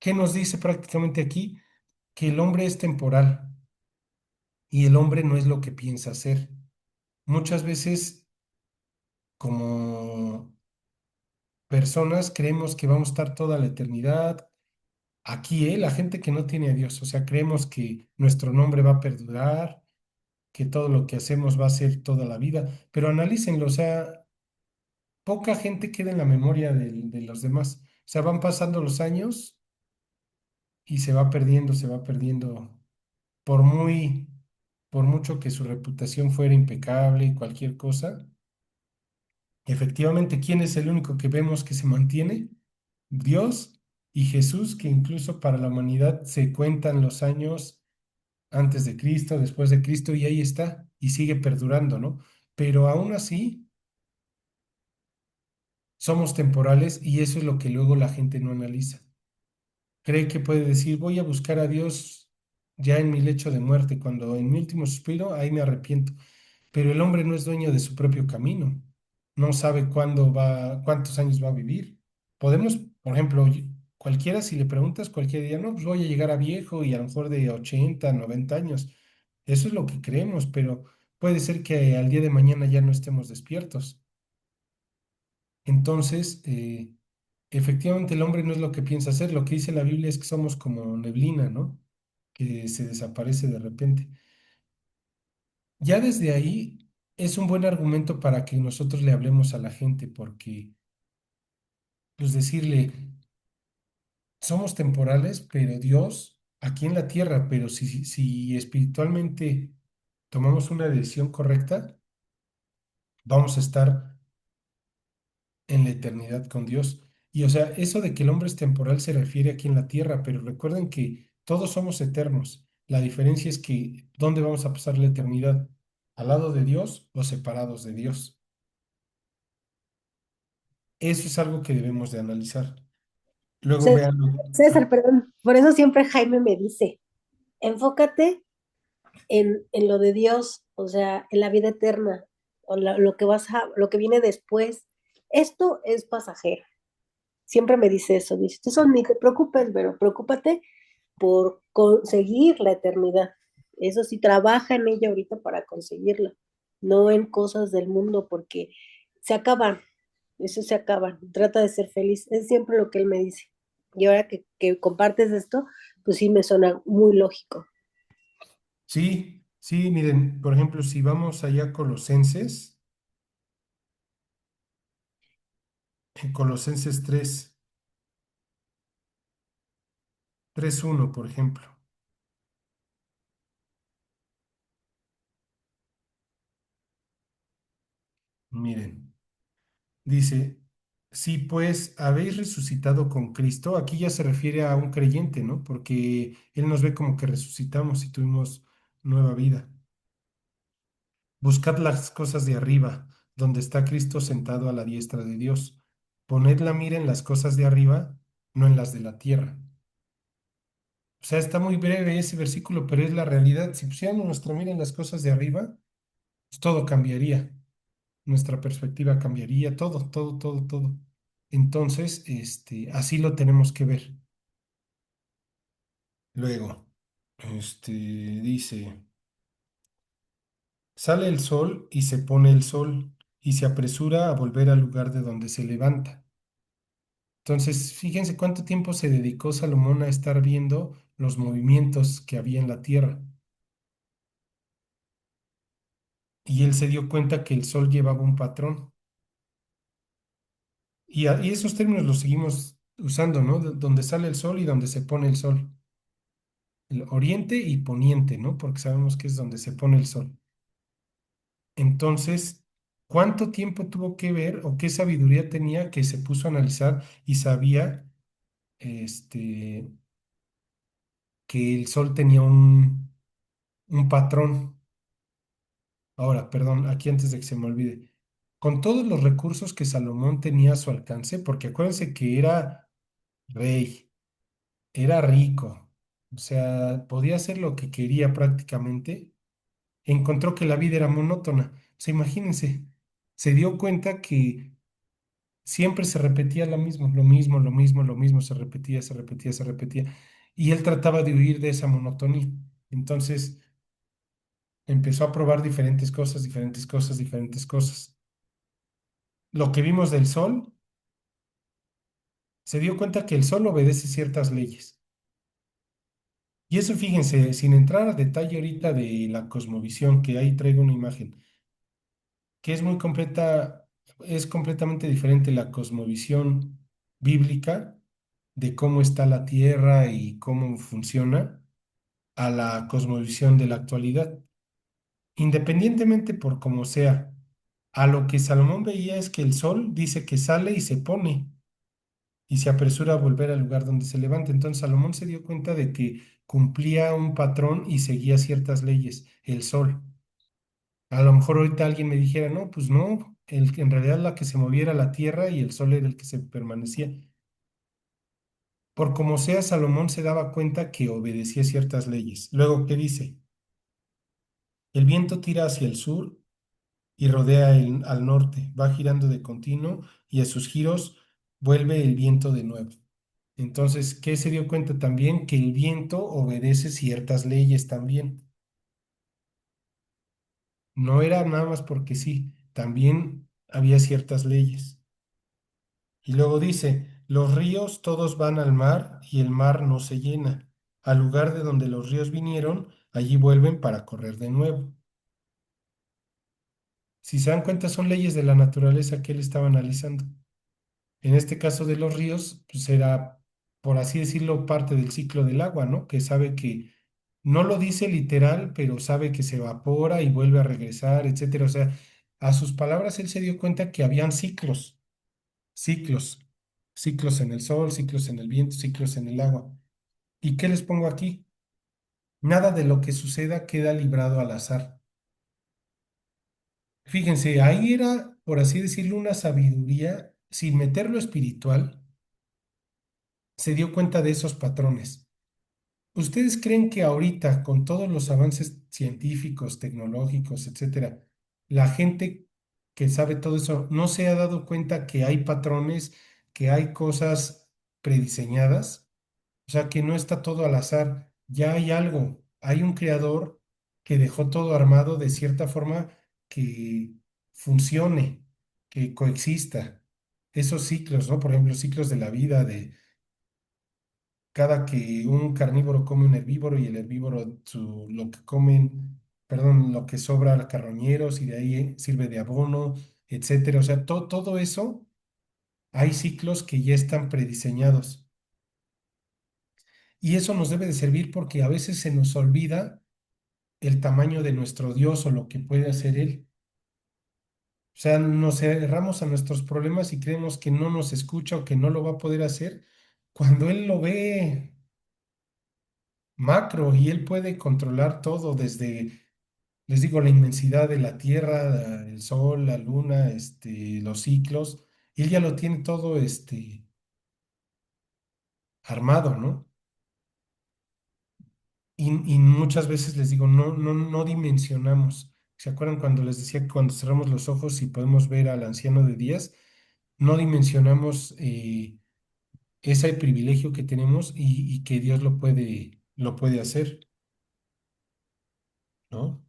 ¿qué nos dice prácticamente aquí? Que el hombre es temporal y el hombre no es lo que piensa ser. Muchas veces como personas creemos que vamos a estar toda la eternidad aquí, ¿eh? La gente que no tiene a Dios, o sea, creemos que nuestro nombre va a perdurar, que todo lo que hacemos va a ser toda la vida, pero analícenlo, o sea, poca gente queda en la memoria de los demás, o sea, van pasando los años y se va perdiendo, por muy, por mucho que su reputación fuera impecable, cualquier cosa. Efectivamente, ¿quién es el único que vemos que se mantiene? Dios y Jesús, que incluso para la humanidad se cuentan los años antes de Cristo, después de Cristo, y ahí está, y sigue perdurando, ¿no? Pero aún así, somos temporales y eso es lo que luego la gente no analiza. Cree que puede decir, voy a buscar a Dios ya en mi lecho de muerte, cuando en mi último suspiro, ahí me arrepiento. Pero el hombre no es dueño de su propio camino. No sabe cuándo va, cuántos años va a vivir. Podemos, por ejemplo, cualquiera, si le preguntas cualquier día, no, pues voy a llegar a viejo y a lo mejor de 80 90 años. Eso es lo que creemos, pero puede ser que al día de mañana ya no estemos despiertos. Entonces, efectivamente, el hombre no es lo que piensa ser. Lo que dice la Biblia es que somos como neblina, ¿no? Que se desaparece de repente. Ya desde ahí es un buen argumento para que nosotros le hablemos a la gente, porque, pues decirle, somos temporales, pero Dios aquí en la tierra, pero si espiritualmente tomamos una decisión correcta, vamos a estar en la eternidad con Dios. Y o sea, eso de que el hombre es temporal se refiere aquí en la tierra, pero recuerden que todos somos eternos. La diferencia es que, ¿dónde vamos a pasar la eternidad? ¿Al lado de Dios o separados de Dios? Eso es algo que debemos de analizar. Luego Cé- vean. César, perdón, por eso siempre Jaime me dice, enfócate en lo de Dios, o sea, en la vida eterna, o lo que lo que viene después. Esto es pasajero. Siempre me dice eso, dice, eso ni te preocupes, pero preocúpate por conseguir la eternidad. Eso sí, trabaja en ella ahorita para conseguirla, no en cosas del mundo, porque se acaban, eso se acaba. Trata de ser feliz, es siempre lo que él me dice. Y ahora que compartes esto, pues sí me suena muy lógico. Sí, sí, miren, por ejemplo, si vamos allá a Colosenses, en Colosenses 3:1, por ejemplo, miren, dice, si pues habéis resucitado con Cristo, aquí ya se refiere a un creyente, ¿no? Porque Él nos ve como que resucitamos y tuvimos nueva vida. Buscad las cosas de arriba, donde está Cristo sentado a la diestra de Dios. Poned la mira en las cosas de arriba, no en las de la tierra. O sea, está muy breve ese versículo, pero es la realidad. Si pusiéramos nuestra mira en las cosas de arriba, pues todo cambiaría. Nuestra perspectiva cambiaría, todo, todo, todo, todo. Entonces, así lo tenemos que ver. Luego, dice, sale el sol y se pone el sol y se apresura a volver al lugar de donde se levanta. Entonces, fíjense cuánto tiempo se dedicó Salomón a estar viendo los movimientos que había en la tierra. Y él se dio cuenta que el sol llevaba un patrón. Y esos términos los seguimos usando, ¿no? Donde sale el sol y donde se pone el sol. El oriente y poniente, ¿no? Porque sabemos que es donde se pone el sol. Entonces, ¿cuánto tiempo tuvo que ver o qué sabiduría tenía que se puso a analizar y sabía este, que el sol tenía un patrón? Ahora, perdón, aquí antes de que se me olvide, con todos los recursos que Salomón tenía a su alcance, porque acuérdense que era rey, era rico, o sea, podía hacer lo que quería prácticamente, encontró que la vida era monótona. O sea, imagínense, se dio cuenta que siempre se repetía lo mismo, lo mismo, lo mismo, lo mismo, se repetía, se repetía, se repetía. Y él trataba de huir de esa monotonía. Entonces empezó a probar diferentes cosas, diferentes cosas, diferentes cosas. Lo que vimos del sol, se dio cuenta que el sol obedece ciertas leyes. Y eso, fíjense, sin entrar a detalle ahorita de la cosmovisión, que ahí traigo una imagen, que es muy completa, es completamente diferente la cosmovisión bíblica de cómo está la Tierra y cómo funciona a la cosmovisión de la actualidad. Independientemente por cómo sea, a lo que Salomón veía es que el sol dice que sale y se pone y se apresura a volver al lugar donde se levanta. Entonces Salomón se dio cuenta de que cumplía un patrón y seguía ciertas leyes, el sol. A lo mejor ahorita alguien me dijera, no, pues no, en realidad la que se movía era la tierra y el sol era el que se permanecía. Por como sea, Salomón se daba cuenta que obedecía ciertas leyes. Luego, ¿qué dice? El viento tira hacia el sur y rodea al norte, va girando de continuo y a sus giros vuelve el viento de nuevo. Entonces, ¿qué se dio cuenta también? Que el viento obedece ciertas leyes también. No era nada más porque sí, también había ciertas leyes. Y luego dice, los ríos todos van al mar y el mar no se llena. Al lugar de donde los ríos vinieron, allí vuelven para correr de nuevo. Si se dan cuenta, son leyes de la naturaleza que él estaba analizando. En este caso de los ríos, pues era, por así decirlo, parte del ciclo del agua, ¿no? Que sabe que, no lo dice literal, pero sabe que se evapora y vuelve a regresar, etcétera. O sea, a sus palabras él se dio cuenta que habían ciclos, ciclos, ciclos en el sol, ciclos en el viento, ciclos en el agua. ¿Y qué les pongo aquí? Nada de lo que suceda queda librado al azar. Fíjense, ahí era, por así decirlo, una sabiduría sin meterlo espiritual, se dio cuenta de esos patrones. ¿Ustedes creen que ahorita, con todos los avances científicos, tecnológicos, etcétera, la gente que sabe todo eso no se ha dado cuenta que hay patrones, que hay cosas prediseñadas? O sea, que no está todo al azar, ya hay algo, hay un creador que dejó todo armado de cierta forma que funcione, que coexista. Esos ciclos, ¿no? Por ejemplo, ciclos de la vida, de cada que un carnívoro come un herbívoro y el herbívoro lo que comen, perdón, lo que sobra a carroñeros y de ahí sirve de abono, etcétera. O sea, todo eso, hay ciclos que ya están prediseñados. Y eso nos debe de servir porque a veces se nos olvida el tamaño de nuestro Dios o lo que puede hacer Él. O sea, nos cerramos a nuestros problemas y creemos que no nos escucha o que no lo va a poder hacer cuando Él lo ve macro y Él puede controlar todo desde, les digo, la inmensidad de la Tierra, el Sol, la Luna, los ciclos. Él ya lo tiene todo armado, ¿no? Y muchas veces les digo, no dimensionamos. ¿Se acuerdan cuando les decía que cuando cerramos los ojos y podemos ver al anciano de días? No dimensionamos ese privilegio que tenemos y que Dios lo puede hacer, ¿no?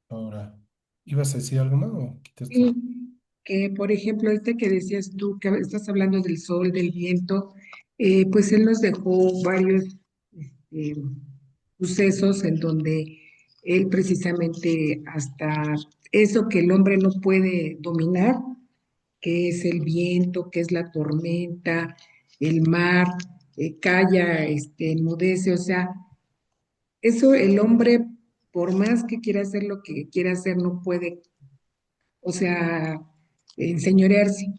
Ahora, ¿ibas a decir algo más o quitaste? Sí, que por ejemplo, este que decías tú, que estás hablando del sol, del viento, pues él nos dejó varios eh, sucesos en donde él precisamente hasta eso que el hombre no puede dominar, que es el viento, que es la tormenta, el mar, calla, enmudece, o sea, eso el hombre, por más que quiera hacer lo que quiera hacer, no puede, o sea, enseñorearse.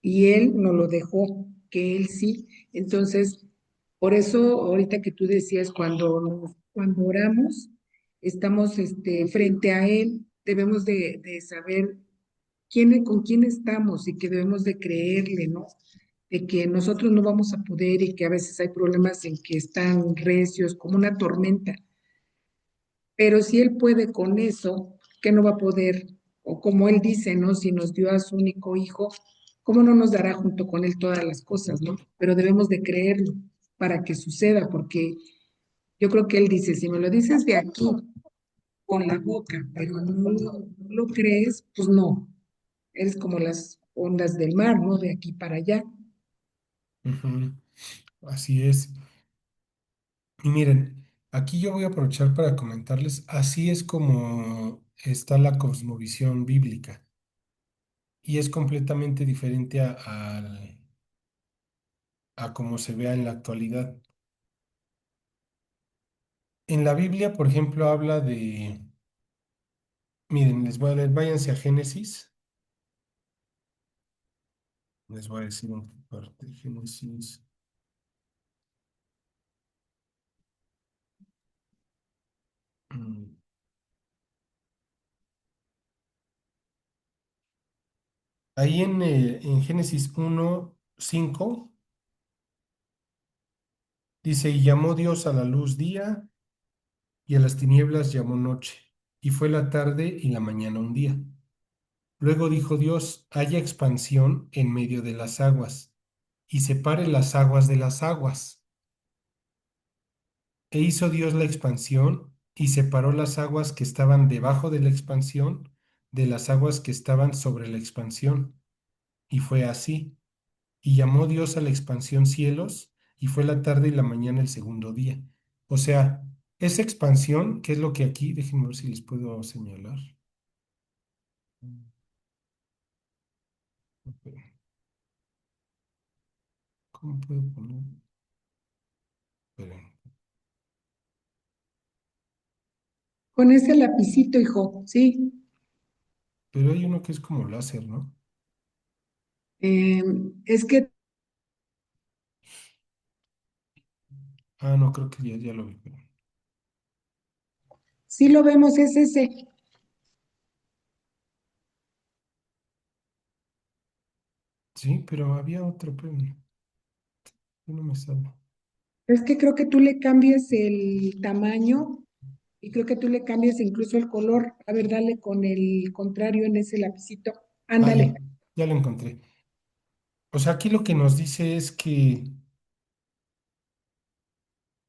Y él nos lo dejó, que él sí. Entonces, por eso ahorita que tú decías, cuando oramos, estamos frente a él debemos de saber quién, con quién estamos y que debemos de creerle, ¿no? De que nosotros no vamos a poder y que a veces hay problemas en que están recios, como una tormenta. Pero si Él puede con eso, ¿qué no va a poder? O como Él dice, ¿no? Si nos dio a su único hijo, ¿cómo no nos dará junto con Él todas las cosas, ¿no? Pero debemos de creerlo para que suceda, porque yo creo que Él dice, si me lo dices de aquí, con la boca, pero no lo crees, pues no. Eres como las ondas del mar, ¿no? De aquí para allá. Ujú. Así es. Y miren, aquí yo voy a aprovechar para comentarles, así es como está la cosmovisión bíblica y es completamente diferente a cómo se vea en la actualidad. En la Biblia, por ejemplo, habla de, miren, les voy a leer, váyanse a Génesis, les voy a decir un parte de Génesis. Mm, Ahí en Génesis 1:5 dice, y llamó Dios a la luz día y a las tinieblas llamó noche, y fue la tarde y la mañana un día. Luego dijo Dios, haya expansión en medio de las aguas, y separe las aguas de las aguas. E hizo Dios la expansión, y separó las aguas que estaban debajo de la expansión de las aguas que estaban sobre la expansión. Y fue así. Y llamó Dios a la expansión cielos, y fue la tarde y la mañana el segundo día. O sea, esa expansión, que es lo que aquí, déjenme ver si les puedo señalar. ¿Cómo puedo poner? Esperen. Con ese lapicito, hijo, sí. Pero hay uno que es como láser, ¿no? Eh, es que Ah, no, creo que ya lo vi. sí lo vemos, es ese. Sí, pero había otro, pero no me sale. Es que creo que tú le cambias el tamaño y creo que tú le cambias incluso el color. A ver, dale con el contrario en ese lapicito. Ah, Ándale. ya lo encontré. O sea, aquí lo que nos dice es que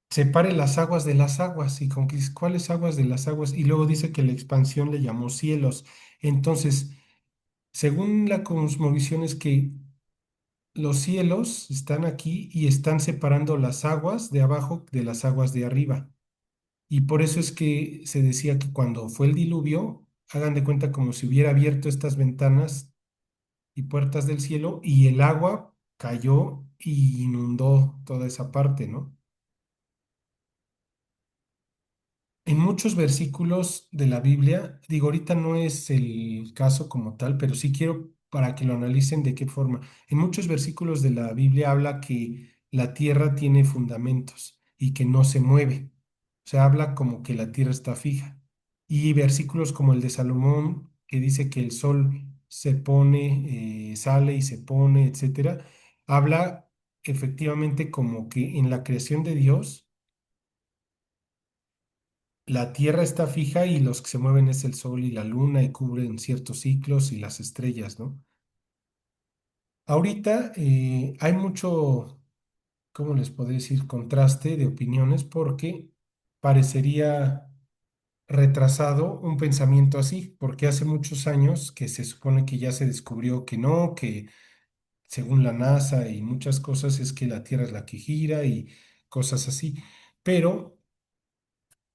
separe las aguas de las aguas y con que dices, ¿cuáles aguas de las aguas? Y luego dice que la expansión le llamó cielos. Entonces, según la cosmovisión es que los cielos están aquí y están separando las aguas de abajo de las aguas de arriba. Y por eso es que se decía que cuando fue el diluvio, hagan de cuenta como si hubiera abierto estas ventanas y puertas del cielo y el agua cayó y inundó toda esa parte, ¿no? En muchos versículos de la Biblia, digo, ahorita no es el caso como tal, pero sí quiero para que lo analicen de qué forma. En muchos versículos de la Biblia habla que la tierra tiene fundamentos y que no se mueve. O sea, habla como que la tierra está fija. Y versículos como el de Salomón, que dice que el sol se pone, sale y se pone, etcétera, habla efectivamente como que en la creación de Dios la Tierra está fija y los que se mueven es el Sol y la Luna y cubren ciertos ciclos y las estrellas, ¿no? Ahorita hay mucho, ¿cómo les podría decir? Contraste de opiniones porque parecería retrasado un pensamiento así, porque hace muchos años que se supone que ya se descubrió que no, que según la NASA y muchas cosas es que la Tierra es la que gira y cosas así, pero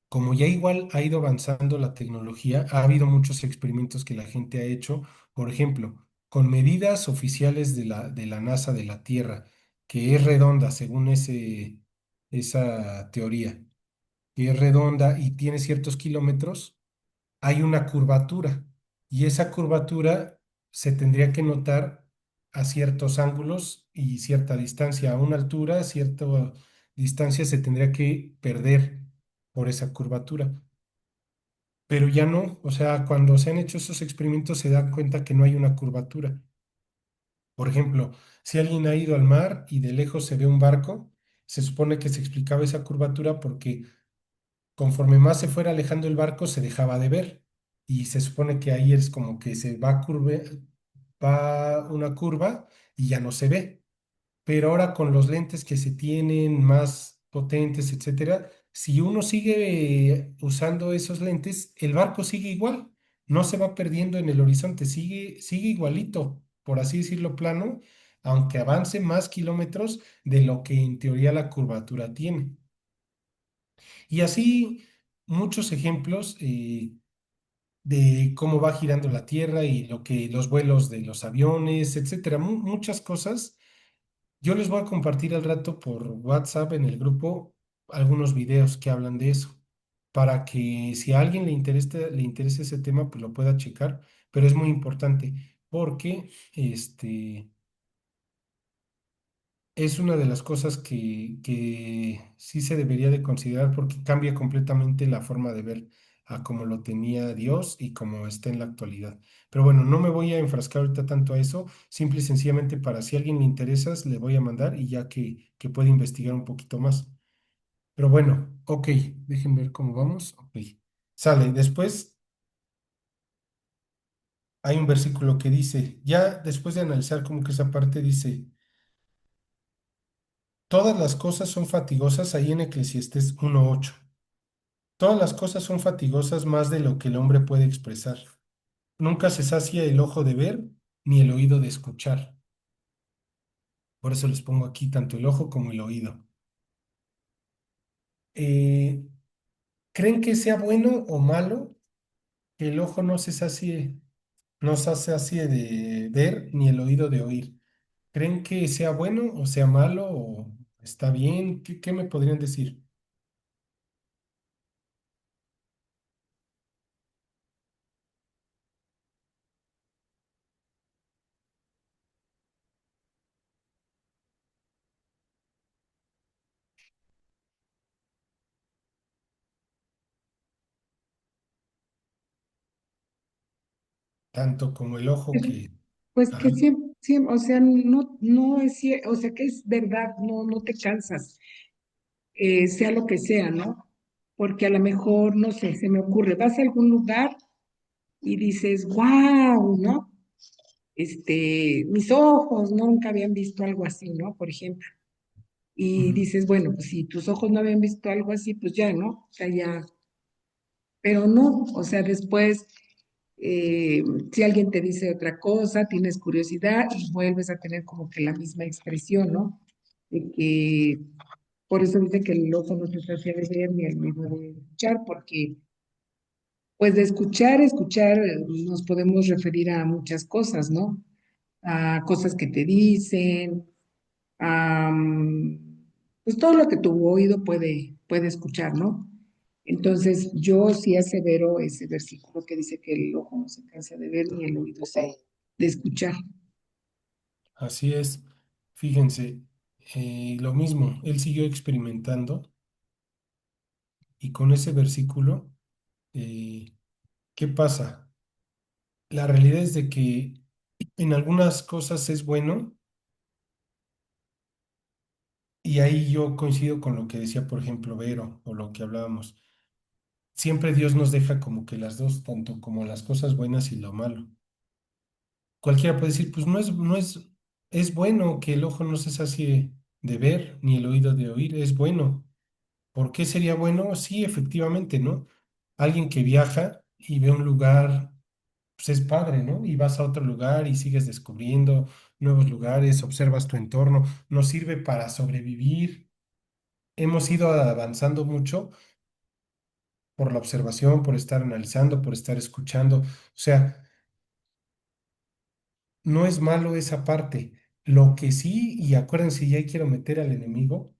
como ya igual ha ido avanzando la tecnología, ha habido muchos experimentos que la gente ha hecho, por ejemplo, con medidas oficiales de la NASA de la Tierra, que es redonda según esa teoría, que es redonda y tiene ciertos kilómetros, hay una curvatura y esa curvatura se tendría que notar a ciertos ángulos y cierta distancia, a una altura, cierta distancia se tendría que perder por esa curvatura. pero ya no. O sea, cuando se han hecho esos experimentos se dan cuenta que no hay una curvatura. Por ejemplo, si alguien ha ido al mar y de lejos se ve un barco, se supone que se explicaba esa curvatura porque conforme más se fuera alejando el barco se dejaba de ver. Y se supone que ahí es como que se va, va una curva y ya no se ve. Pero ahora con los lentes que se tienen más potentes, etcétera, si uno sigue usando esos lentes, el barco sigue igual, no se va perdiendo en el horizonte, sigue igualito, por así decirlo, plano, aunque avance más kilómetros de lo que en teoría la curvatura tiene. Y así muchos ejemplos de cómo va girando la Tierra y lo que los vuelos de los aviones, etcétera, muchas cosas. Yo les voy a compartir al rato por WhatsApp en el grupo algunos videos que hablan de eso, para que si a alguien le interesa ese tema, pues lo pueda checar, pero es muy importante porque es una de las cosas que sí se debería de considerar porque cambia completamente la forma de ver a como lo tenía Dios y como está en la actualidad. Pero bueno, no me voy a enfrascar ahorita tanto a eso, simple y sencillamente para si a alguien le interesa, le voy a mandar y ya que puede investigar un poquito más. Pero bueno, ok, dejen ver cómo vamos. Ok, sale. Después hay un versículo que dice, ya después de analizar como que esa parte dice, todas las cosas son fatigosas ahí en Eclesiastés 1:8. Todas las cosas son fatigosas más de lo que el hombre puede expresar. Nunca se sacia el ojo de ver ni el oído de escuchar. Por eso les pongo aquí tanto el ojo como el oído. Eh, ¿Creen que sea bueno o malo que el ojo no se sacie de ver ni el oído de oír? ¿Creen que sea bueno o sea malo o está bien? ¿Qué me podrían decir? Tanto como el ojo Pues que... pues que Ajá, siempre, siempre, o sea, no es cierto, o sea, que es verdad, no te cansas, sea lo que sea, ¿no? Porque a lo mejor, no sé, se me ocurre, vas a algún lugar y dices, wow, ¿no? Mis ojos nunca habían visto algo así, ¿no? Por ejemplo. Y ujú, dices, bueno, pues si tus ojos no habían visto algo así, pues ya, ¿no? O sea, ya, pero no, o sea, después, eh, si alguien te dice otra cosa, tienes curiosidad y vuelves a tener como que la misma expresión, ¿no? De que, por eso dice que el ojo no se sacia de ver ni el oído de escuchar, porque, pues de escuchar, nos podemos referir a muchas cosas, ¿no? A cosas que te dicen, a, pues todo lo que tu oído puede escuchar, ¿no? Entonces, yo sí asevero ese versículo que dice que el ojo no se cansa de ver ni el oído de escuchar. así es. Fíjense, lo mismo, él siguió experimentando y con ese versículo, eh, ¿qué pasa? La realidad es de que en algunas cosas es bueno y ahí yo coincido con lo que decía, por ejemplo, Vero o lo que hablábamos. Siempre Dios nos deja como que las dos, tanto como las cosas buenas y lo malo. Cualquiera puede decir, pues es bueno que el ojo no se sacie de ver ni el oído de oír, es bueno. ¿Por qué sería bueno? Sí, efectivamente, ¿no? Alguien que viaja y ve un lugar, pues es padre, ¿no? Y vas a otro lugar y sigues descubriendo nuevos lugares, observas tu entorno, nos sirve para sobrevivir. Hemos ido avanzando mucho por la observación, por estar analizando, por estar escuchando. O sea, no es malo esa parte. Lo que sí, y acuérdense, ya quiero meter al enemigo,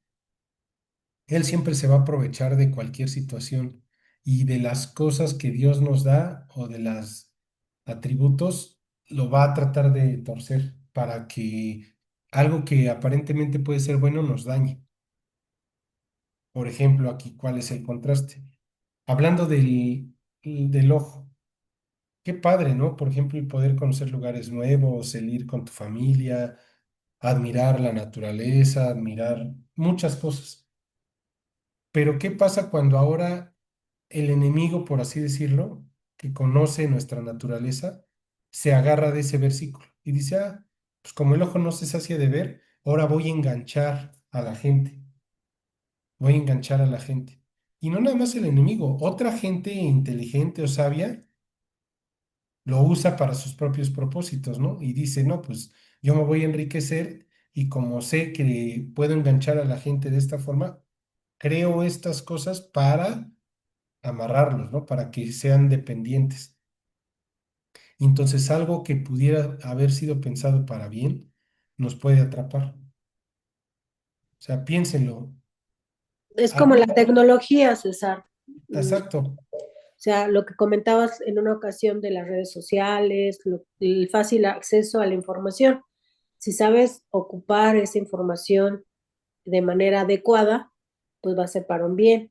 él siempre se va a aprovechar de cualquier situación y de las cosas que Dios nos da o de los atributos, lo va a tratar de torcer para que algo que aparentemente puede ser bueno nos dañe. Por ejemplo, aquí, ¿cuál es el contraste? Hablando de del ojo. Qué padre, ¿no? Por ejemplo, el poder conocer lugares nuevos, el ir con tu familia, admirar la naturaleza, admirar muchas cosas. Pero ¿qué pasa cuando ahora el enemigo, por así decirlo, que conoce nuestra naturaleza, se agarra de ese versículo y dice, ah, pues como el ojo no se sacia de ver, ahora voy a enganchar a la gente, voy a enganchar a la gente. Y no nada más el enemigo, otra gente inteligente o sabia lo usa para sus propios propósitos, ¿no? Y dice, no, pues yo me voy a enriquecer y como sé que puedo enganchar a la gente de esta forma, creo estas cosas para amarrarlos, ¿no? Para que sean dependientes. Entonces, algo que pudiera haber sido pensado para bien, nos puede atrapar. O sea, piénsenlo. Es como la Algo, tecnología, César. exacto, O sea, lo que comentabas en una ocasión de las redes sociales, el fácil acceso a la información. Si sabes ocupar esa información de manera adecuada, pues va a ser para un bien.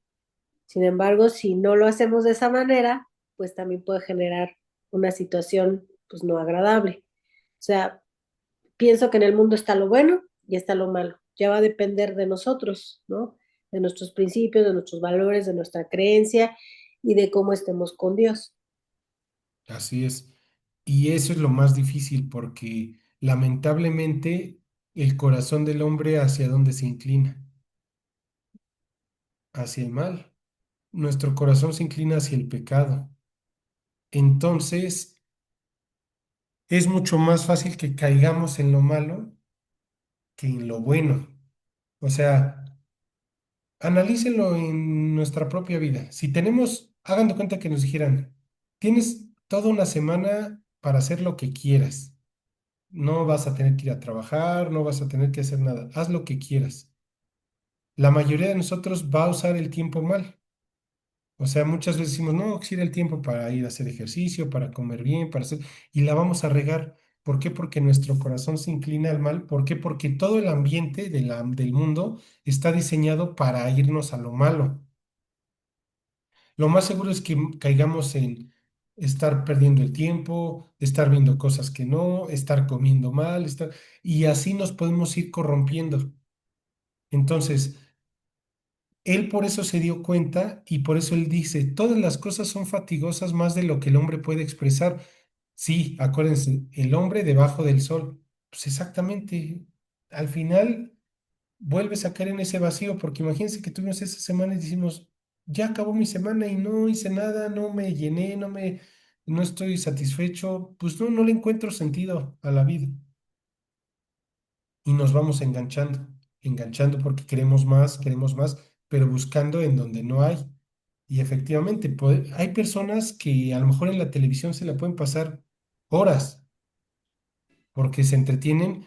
Sin embargo, si no lo hacemos de esa manera, pues también puede generar una situación pues no agradable. O sea, pienso que en el mundo está lo bueno y está lo malo. Ya va a depender de nosotros, ¿no? De nuestros principios, de nuestros valores, de nuestra creencia y de cómo estemos con Dios. así es. Y eso es lo más difícil porque lamentablemente el corazón del hombre hacia dónde se inclina, hacia el mal. Nuestro corazón se inclina hacia el pecado. Entonces, es mucho más fácil que caigamos en lo malo que en lo bueno. O sea, analícenlo en nuestra propia vida. Si tenemos, hagan de cuenta que nos dijeran, tienes toda una semana para hacer lo que quieras. No vas a tener que ir a trabajar, no vas a tener que hacer nada. Haz lo que quieras. La mayoría de nosotros va a usar el tiempo mal. O sea, muchas veces decimos, no, quisiera el tiempo para ir a hacer ejercicio, para comer bien, para hacer... Y la vamos a regar. ¿Por qué? Porque nuestro corazón se inclina al mal. ¿Por qué? Porque todo el ambiente del mundo está diseñado para irnos a lo malo. Lo más seguro es que caigamos en estar perdiendo el tiempo, estar viendo cosas que no, estar comiendo mal, estar... y así nos podemos ir corrompiendo. Entonces, él por eso se dio cuenta y por eso él dice, todas las cosas son fatigosas más de lo que el hombre puede expresar. Sí, acuérdense, el hombre debajo del sol. Pues exactamente, al final vuelves a caer en ese vacío, porque imagínense que tuvimos esa semana y decimos, ya acabó mi semana y no hice nada, no me llené, no estoy satisfecho, pues no le encuentro sentido a la vida. Y nos vamos enganchando, enganchando porque queremos más, pero buscando en donde no hay. Y efectivamente, hay personas que a lo mejor en la televisión se la pueden pasar horas, porque se entretienen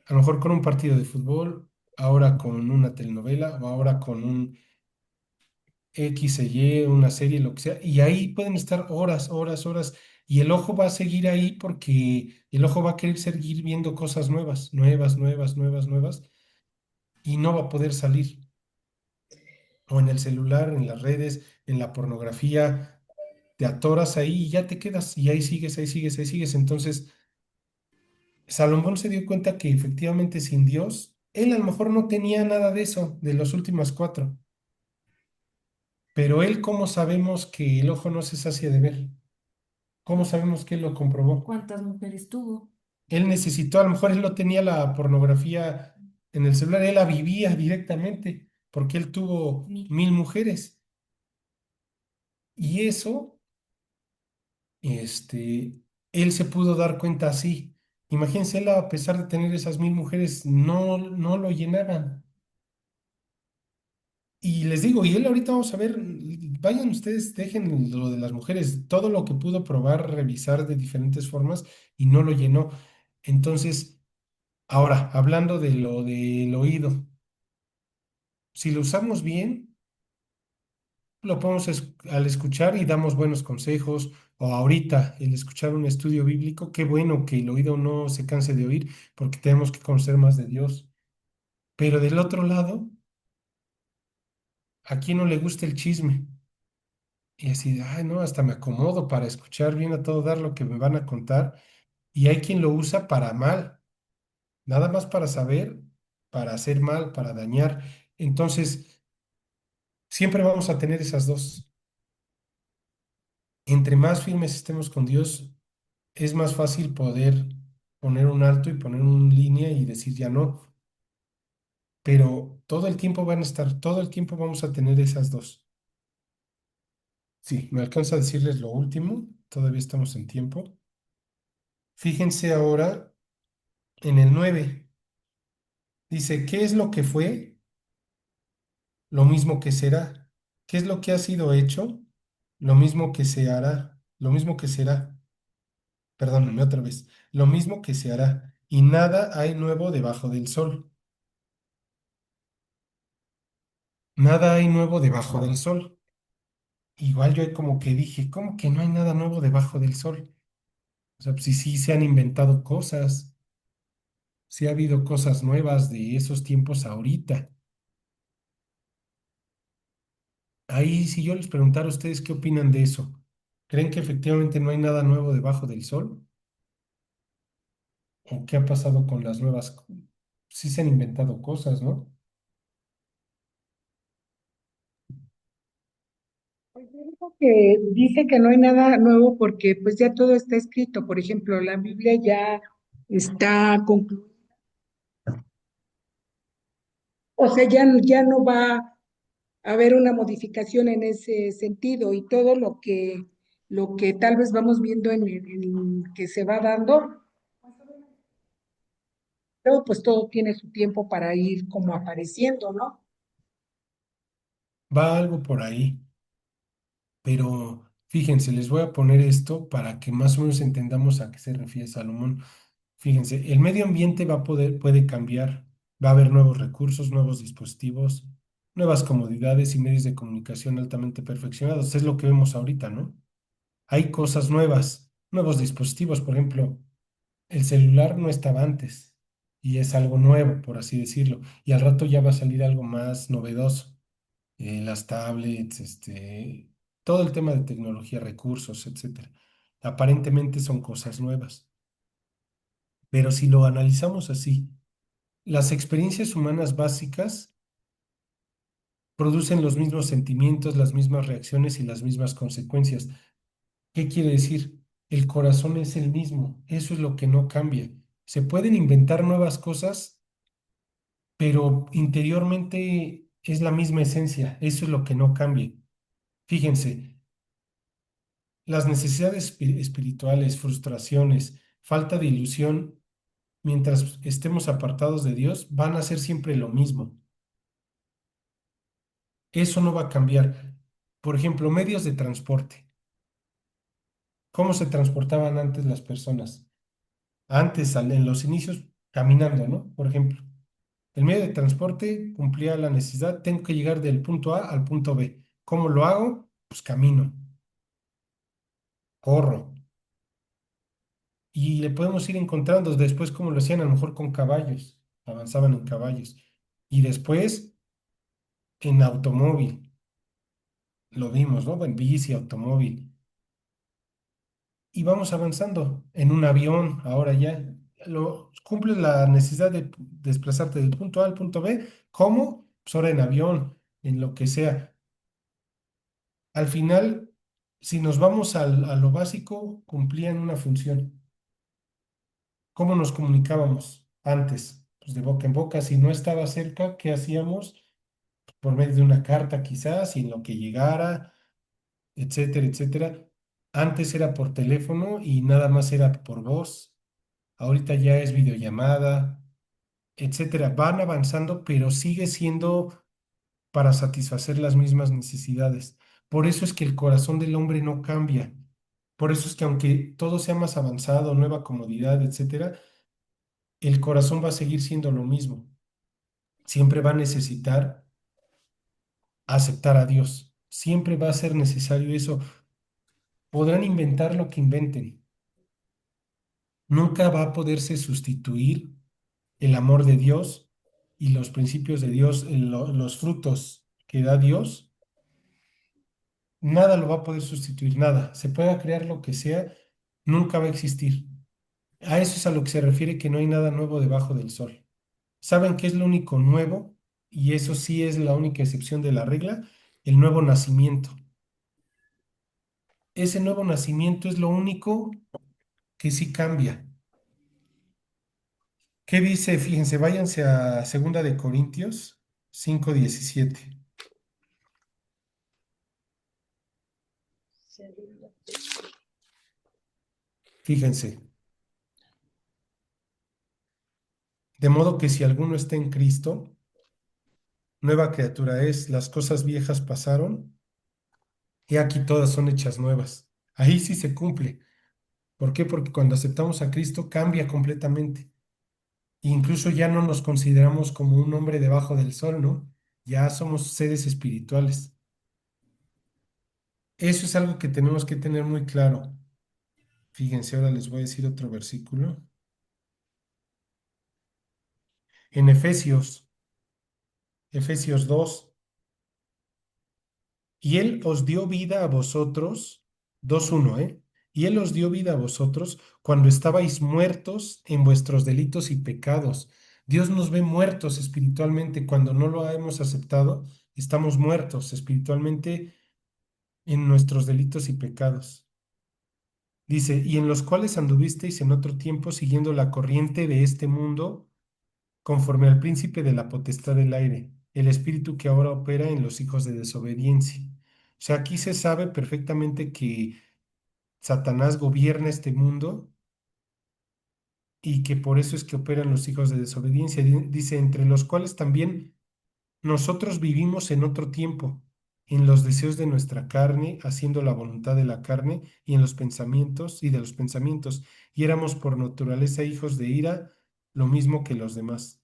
a lo mejor con un partido de fútbol, ahora con una telenovela o ahora con un X, Y, una serie, lo que sea, y ahí pueden estar horas, horas, horas, y el ojo va a seguir ahí porque el ojo va a querer seguir viendo cosas nuevas, nuevas, nuevas, nuevas, nuevas, y no va a poder salir. O en el celular, en las redes, en la pornografía, te atoras ahí y ya te quedas, y ahí sigues, ahí sigues, ahí sigues. Entonces, Salomón se dio cuenta que efectivamente sin Dios, él a lo mejor no tenía nada de eso, de los últimos cuatro. Pero él, ¿cómo sabemos que el ojo no se sacia de ver? ¿Cómo sabemos que él lo comprobó? ¿Cuántas mujeres tuvo? Él necesitó, a lo mejor él no tenía la pornografía en el celular, él la vivía directamente, porque él tuvo Mil. 1000 mujeres. Y eso, él se pudo dar cuenta así. Imagínense, él a pesar de tener esas 1000 mujeres, no lo llenaban. Y les digo, y él ahorita vamos a ver, vayan ustedes, dejen lo de las mujeres, todo lo que pudo probar, revisar de diferentes formas y no lo llenó. Entonces, ahora, hablando de lo del oído, si lo usamos bien, lo podemos al escuchar y damos buenos consejos, o ahorita el escuchar un estudio bíblico, qué bueno que el oído no se canse de oír, porque tenemos que conocer más de Dios. Pero del otro lado, ¿a quién no le gusta el chisme? Y así, ay, no, hasta me acomodo para escuchar bien a todo dar lo que me van a contar. Y hay quien lo usa para mal, nada más para saber, para hacer mal, para dañar. Entonces, siempre vamos a tener esas dos. Entre más firmes estemos con Dios, es más fácil poder poner un alto y poner una línea y decir ya no. Pero todo el tiempo van a estar, todo el tiempo vamos a tener esas dos. Sí, me alcanza a decirles lo último, todavía estamos en tiempo. Fíjense ahora en el 9. Dice, ¿qué es lo que fue? Lo mismo que será. ¿Qué es lo que ha sido hecho? Lo mismo que se hará, lo mismo que será. Perdónenme otra vez. Lo mismo que se hará. Y nada hay nuevo debajo del sol. Nada hay nuevo debajo del sol. Igual yo como que dije, ¿cómo que no hay nada nuevo debajo del sol? O sea, pues sí se han inventado cosas, sí ha habido cosas nuevas de esos tiempos ahorita. Ahí, si yo les preguntara a ustedes qué opinan de eso, ¿creen que efectivamente no hay nada nuevo debajo del sol? ¿O qué ha pasado con las nuevas? Sí se han inventado cosas, ¿no? Pues yo digo que dice que no hay nada nuevo porque pues ya todo está escrito. Por ejemplo, la Biblia ya está concluida. O sea, ya no va a haber una modificación en ese sentido y todo lo que tal vez vamos viendo en que se va dando, pero pues todo tiene su tiempo para ir como apareciendo, ¿no? Va algo por ahí, pero fíjense, les voy a poner esto para que más o menos entendamos a qué se refiere Salomón. Fíjense, el medio ambiente puede cambiar, va a haber nuevos recursos, nuevos dispositivos, nuevas comodidades y medios de comunicación altamente perfeccionados. Es lo que vemos ahorita, ¿no? Hay cosas nuevas, nuevos dispositivos, por ejemplo, el celular no estaba antes y es algo nuevo, por así decirlo, y al rato ya va a salir algo más novedoso. Las tablets, todo el tema de tecnología, recursos, etcétera. Aparentemente son cosas nuevas, pero si lo analizamos así, las experiencias humanas básicas producen los mismos sentimientos, las mismas reacciones y las mismas consecuencias. ¿Qué quiere decir? El corazón es el mismo, eso es lo que no cambia. Se pueden inventar nuevas cosas, pero interiormente es la misma esencia, eso es lo que no cambia. Fíjense, las necesidades espirituales, frustraciones, falta de ilusión, mientras estemos apartados de Dios, van a ser siempre lo mismo. Eso no va a cambiar. Por ejemplo, medios de transporte. ¿Cómo se transportaban antes las personas? Antes, en los inicios, caminando, ¿no? Por ejemplo, el medio de transporte cumplía la necesidad, tengo que llegar del punto A al punto B. ¿Cómo lo hago? Pues camino, corro. Y le podemos ir encontrando después cómo lo hacían a lo mejor con caballos, avanzaban en caballos. Y después en automóvil, lo vimos, ¿no? En bici, automóvil. Y vamos avanzando en un avión, ahora ya. Cumple la necesidad de desplazarte del punto A al punto B. ¿Cómo? Pues ahora en avión, en lo que sea. Al final, si nos vamos a lo básico, cumplían una función. ¿Cómo nos comunicábamos antes? Pues de boca en boca. Si no estaba cerca, ¿qué hacíamos? Por medio de una carta quizás, y en lo que llegara, etcétera, etcétera. Antes era por teléfono y nada más era por voz. Ahorita ya es videollamada, etcétera. Van avanzando, pero sigue siendo para satisfacer las mismas necesidades. Por eso es que el corazón del hombre no cambia. Por eso es que aunque todo sea más avanzado, nueva comodidad, etcétera, el corazón va a seguir siendo lo mismo. Siempre va a necesitar aceptar a Dios. Siempre va a ser necesario eso. Podrán inventar lo que inventen. Nunca va a poderse sustituir el amor de Dios y los principios de Dios, los frutos que da Dios nada lo va a poder sustituir, nada. Se pueda crear lo que sea, nunca va a existir. A eso es a lo que se refiere que no hay nada nuevo debajo del sol. ¿Saben qué es lo único nuevo? Y eso sí es la única excepción de la regla, el nuevo nacimiento. Ese nuevo nacimiento es lo único que sí cambia. ¿Qué dice? Fíjense, váyanse a Segunda de Corintios 5:17. Fíjense, de modo que si alguno está en Cristo, nueva criatura es, las cosas viejas pasaron y aquí todas son hechas nuevas. Ahí sí se cumple. ¿Por qué? Porque cuando aceptamos a Cristo cambia completamente. Incluso ya no nos consideramos como un hombre debajo del sol, ¿no? Ya somos seres espirituales. Eso es algo que tenemos que tener muy claro. Fíjense, ahora les voy a decir otro versículo. En Efesios 2, y Él os dio vida a vosotros, 2:1, ¿eh? Y Él os dio vida a vosotros cuando estabais muertos en vuestros delitos y pecados. Dios nos ve muertos espiritualmente cuando no lo hemos aceptado. Estamos muertos espiritualmente en nuestros delitos y pecados. Dice, y en los cuales anduvisteis en otro tiempo siguiendo la corriente de este mundo, conforme al príncipe de la potestad del aire, el espíritu que ahora opera en los hijos de desobediencia. O sea, aquí se sabe perfectamente que Satanás gobierna este mundo y que por eso es que operan los hijos de desobediencia. Dice, entre los cuales también nosotros vivimos en otro tiempo, en los deseos de nuestra carne, haciendo la voluntad de la carne y en los pensamientos y de los pensamientos, y éramos por naturaleza hijos de ira, lo mismo que los demás.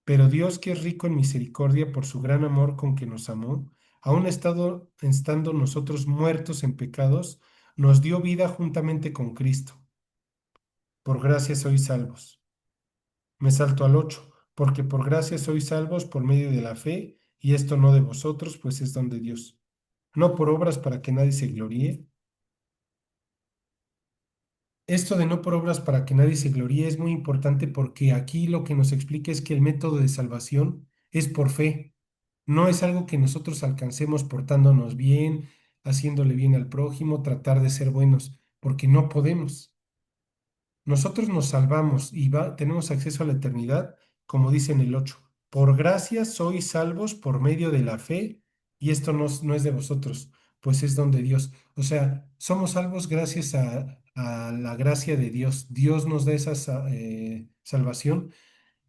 Pero Dios, que es rico en misericordia por su gran amor con que nos amó, estando nosotros muertos en pecados, nos dio vida juntamente con Cristo. Por gracia sois salvos. Me salto al 8, porque por gracia sois salvos por medio de la fe, y esto no de vosotros, pues es don de Dios. No por obras para que nadie se gloríe. Esto de no por obras para que nadie se gloríe es muy importante porque aquí lo que nos explica es que el método de salvación es por fe. No es algo que nosotros alcancemos portándonos bien, haciéndole bien al prójimo, tratar de ser buenos, porque no podemos. Nosotros nos salvamos y tenemos acceso a la eternidad, como dice en el 8. Por gracia sois salvos por medio de la fe, y esto no es de vosotros, pues es don de Dios. O sea, somos salvos gracias a la gracia de Dios. Dios nos da esa salvación,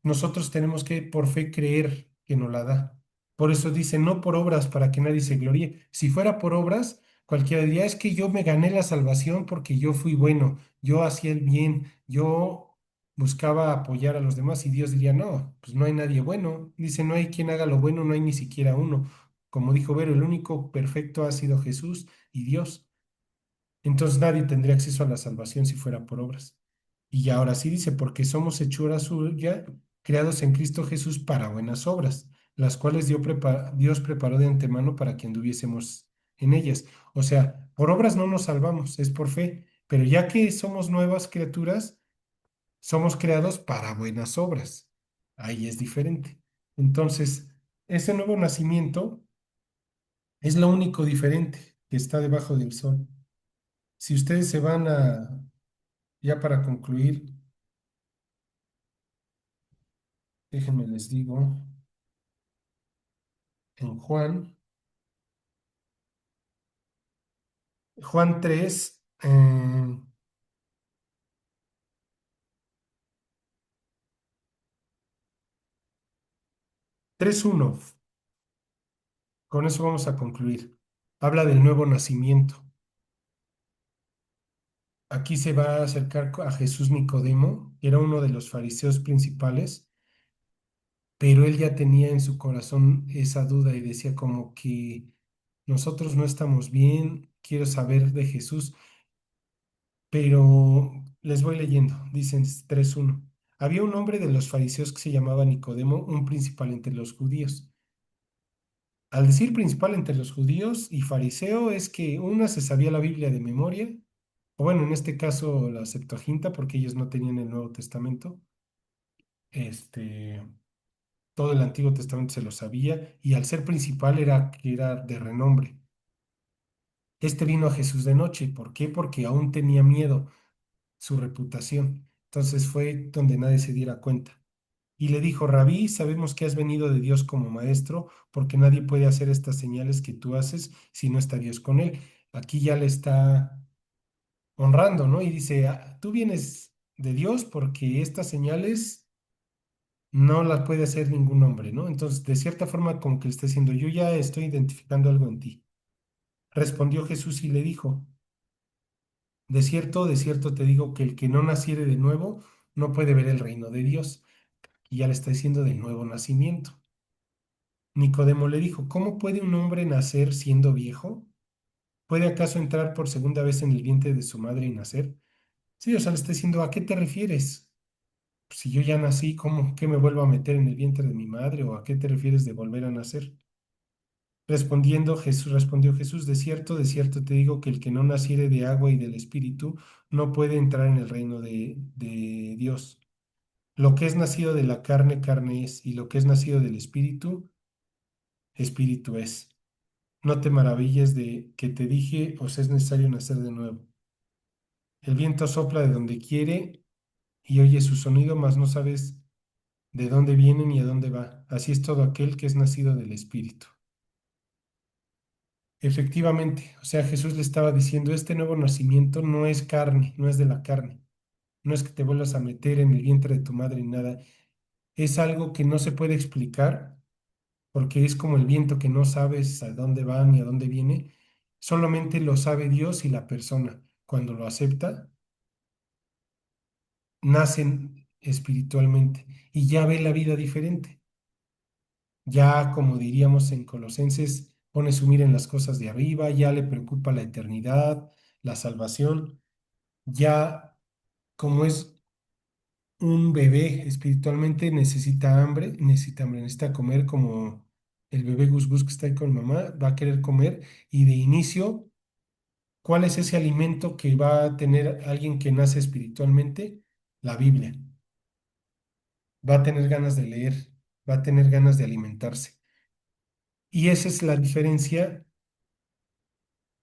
nosotros tenemos que por fe creer que nos la da. Por eso dice, no por obras para que nadie se gloríe. Si fuera por obras, cualquiera diría, es que yo me gané la salvación porque yo fui bueno, yo hacía el bien, yo buscaba apoyar a los demás y Dios diría, no, pues no hay nadie bueno. Dice, no hay quien haga lo bueno, no hay ni siquiera uno. Como dijo Vero, el único perfecto ha sido Jesús y Dios. Entonces nadie tendría acceso a la salvación si fuera por obras. Y ahora sí dice, porque somos hechura suya, creados en Cristo Jesús para buenas obras, las cuales Dios preparó de antemano para que anduviésemos en ellas. O sea, por obras no nos salvamos, es por fe, pero ya que somos nuevas criaturas, somos creados para buenas obras. Ahí es diferente. Entonces, ese nuevo nacimiento es lo único diferente que está debajo del sol. Si ustedes se van ya para concluir, déjenme les digo, en Juan 3, 3:1, con eso vamos a concluir. Habla del nuevo nacimiento. Aquí se va a acercar a Jesús Nicodemo, que era uno de los fariseos principales, pero él ya tenía en su corazón esa duda y decía como que nosotros no estamos bien, quiero saber de Jesús. Pero les voy leyendo, dicen 3:1. Había un hombre de los fariseos que se llamaba Nicodemo, un principal entre los judíos. Al decir principal entre los judíos y fariseo es que una se sabía la Biblia de memoria, o bueno, en este caso la Septuaginta, porque ellos no tenían el Nuevo Testamento. Este, todo el Antiguo Testamento se lo sabía, y al ser principal era que era de renombre. Este vino a Jesús de noche. ¿Por qué? Porque aún tenía miedo su reputación. Entonces fue donde nadie se diera cuenta. Y le dijo, Rabí, sabemos que has venido de Dios como maestro, porque nadie puede hacer estas señales que tú haces si no está Dios con él. Aquí ya le está honrando, ¿no? Y dice, "Ah, tú vienes de Dios porque estas señales no las puede hacer ningún hombre, ¿no?" Entonces, de cierta forma, como que le está diciendo, yo ya estoy identificando algo en ti. Respondió Jesús y le dijo, de cierto te digo que el que no naciere de nuevo no puede ver el reino de Dios. Y ya le está diciendo del nuevo nacimiento. Nicodemo le dijo, ¿cómo puede un hombre nacer siendo viejo? ¿Puede acaso entrar por segunda vez en el vientre de su madre y nacer? Sí, o sea, le está diciendo, ¿a qué te refieres? Pues, si yo ya nací, ¿cómo que me vuelvo a meter en el vientre de mi madre? ¿O a qué te refieres de volver a nacer? Respondió Jesús, de cierto te digo que el que no naciere de agua y del Espíritu no puede entrar en el reino de Dios. Lo que es nacido de la carne, carne es, y lo que es nacido del Espíritu, Espíritu es. No te maravilles de que te dije, os es necesario nacer de nuevo. El viento sopla de donde quiere y oye su sonido, mas no sabes de dónde viene ni a dónde va. Así es todo aquel que es nacido del Espíritu. Efectivamente, o sea, Jesús le estaba diciendo, este nuevo nacimiento no es carne, no es de la carne, no es que te vuelvas a meter en el vientre de tu madre ni nada, es algo que no se puede explicar porque es como el viento que no sabes a dónde va ni a dónde viene, solamente lo sabe Dios y la persona. Cuando lo acepta, nacen espiritualmente y ya ve la vida diferente. Ya, como diríamos en Colosenses, pone su mira en las cosas de arriba, ya le preocupa la eternidad, la salvación, ya como es un bebé espiritualmente necesita hambre, necesita comer como el bebé Gus Gus que está ahí con mamá, va a querer comer y de inicio, ¿cuál es ese alimento que va a tener alguien que nace espiritualmente? La Biblia. Va a tener ganas de leer, va a tener ganas de alimentarse. Y esa es la diferencia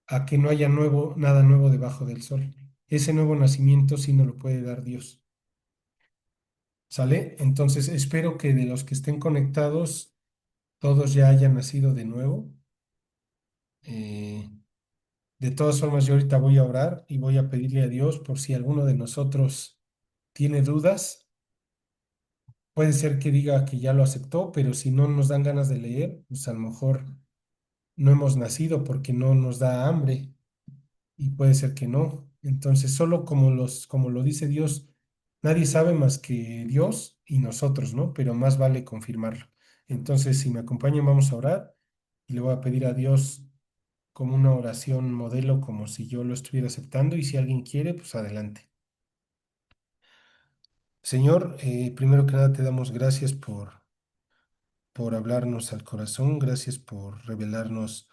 a que no haya nada nuevo debajo del sol. Ese nuevo nacimiento sí no lo puede dar Dios. ¿Sale? Entonces espero que de los que estén conectados todos ya hayan nacido de nuevo. Eh, de todas formas, yo ahorita voy a orar y voy a pedirle a Dios por si alguno de nosotros tiene dudas. Puede ser que diga que ya lo aceptó, pero si no nos dan ganas de leer, pues a lo mejor no hemos nacido porque no nos da hambre y puede ser que no. Entonces, solo como lo dice Dios, nadie sabe más que Dios y nosotros, ¿no? Pero más vale confirmarlo. Entonces, si me acompañan, vamos a orar y le voy a pedir a Dios como una oración modelo, como si yo lo estuviera aceptando, y si alguien quiere, pues adelante. Señor, primero que nada te damos gracias por hablarnos al corazón, gracias por revelarnos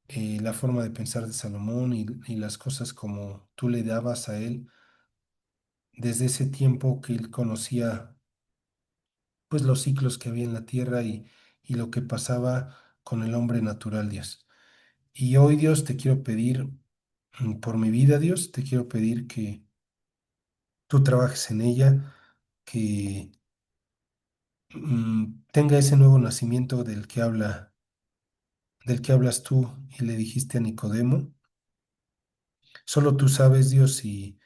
la forma de pensar de Salomón y las cosas como tú le dabas a él desde ese tiempo que él conocía pues los ciclos que había en la tierra y lo que pasaba con el hombre natural, Dios. Y hoy, Dios, te quiero pedir por mi vida, Dios, te quiero pedir que tú trabajes en ella, que tenga ese nuevo nacimiento del que hablas tú y le dijiste a Nicodemo. Solo tú sabes, Dios, si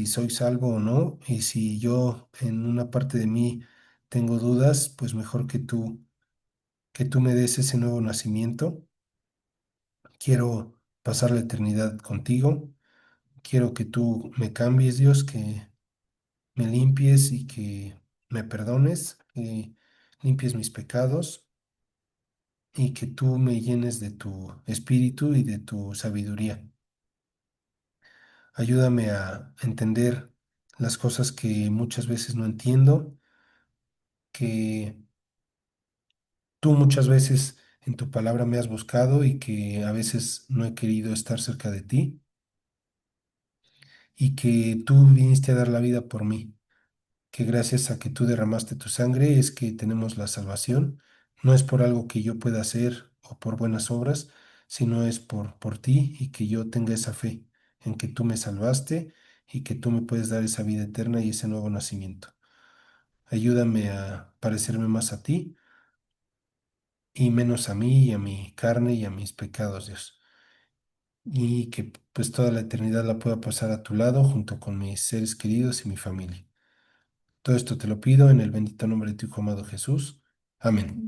soy salvo o no, y si yo en una parte de mí tengo dudas, pues mejor que tú me des ese nuevo nacimiento. Quiero pasar la eternidad contigo. Quiero que tú me cambies, Dios, que me limpies y que me perdones, que limpies mis pecados y que tú me llenes de tu espíritu y de tu sabiduría. Ayúdame a entender las cosas que muchas veces no entiendo, que tú muchas veces en tu palabra me has buscado y que a veces no he querido estar cerca de ti y que tú viniste a dar la vida por mí, que gracias a que tú derramaste tu sangre es que tenemos la salvación. No es por algo que yo pueda hacer o por buenas obras, sino es por ti y que yo tenga esa fe en que tú me salvaste y que tú me puedes dar esa vida eterna y ese nuevo nacimiento. Ayúdame a parecerme más a ti y menos a mí y a mi carne y a mis pecados, Dios. Y que pues toda la eternidad la pueda pasar a tu lado junto con mis seres queridos y mi familia. Todo esto te lo pido en el bendito nombre de tu Hijo amado Jesús. Amén.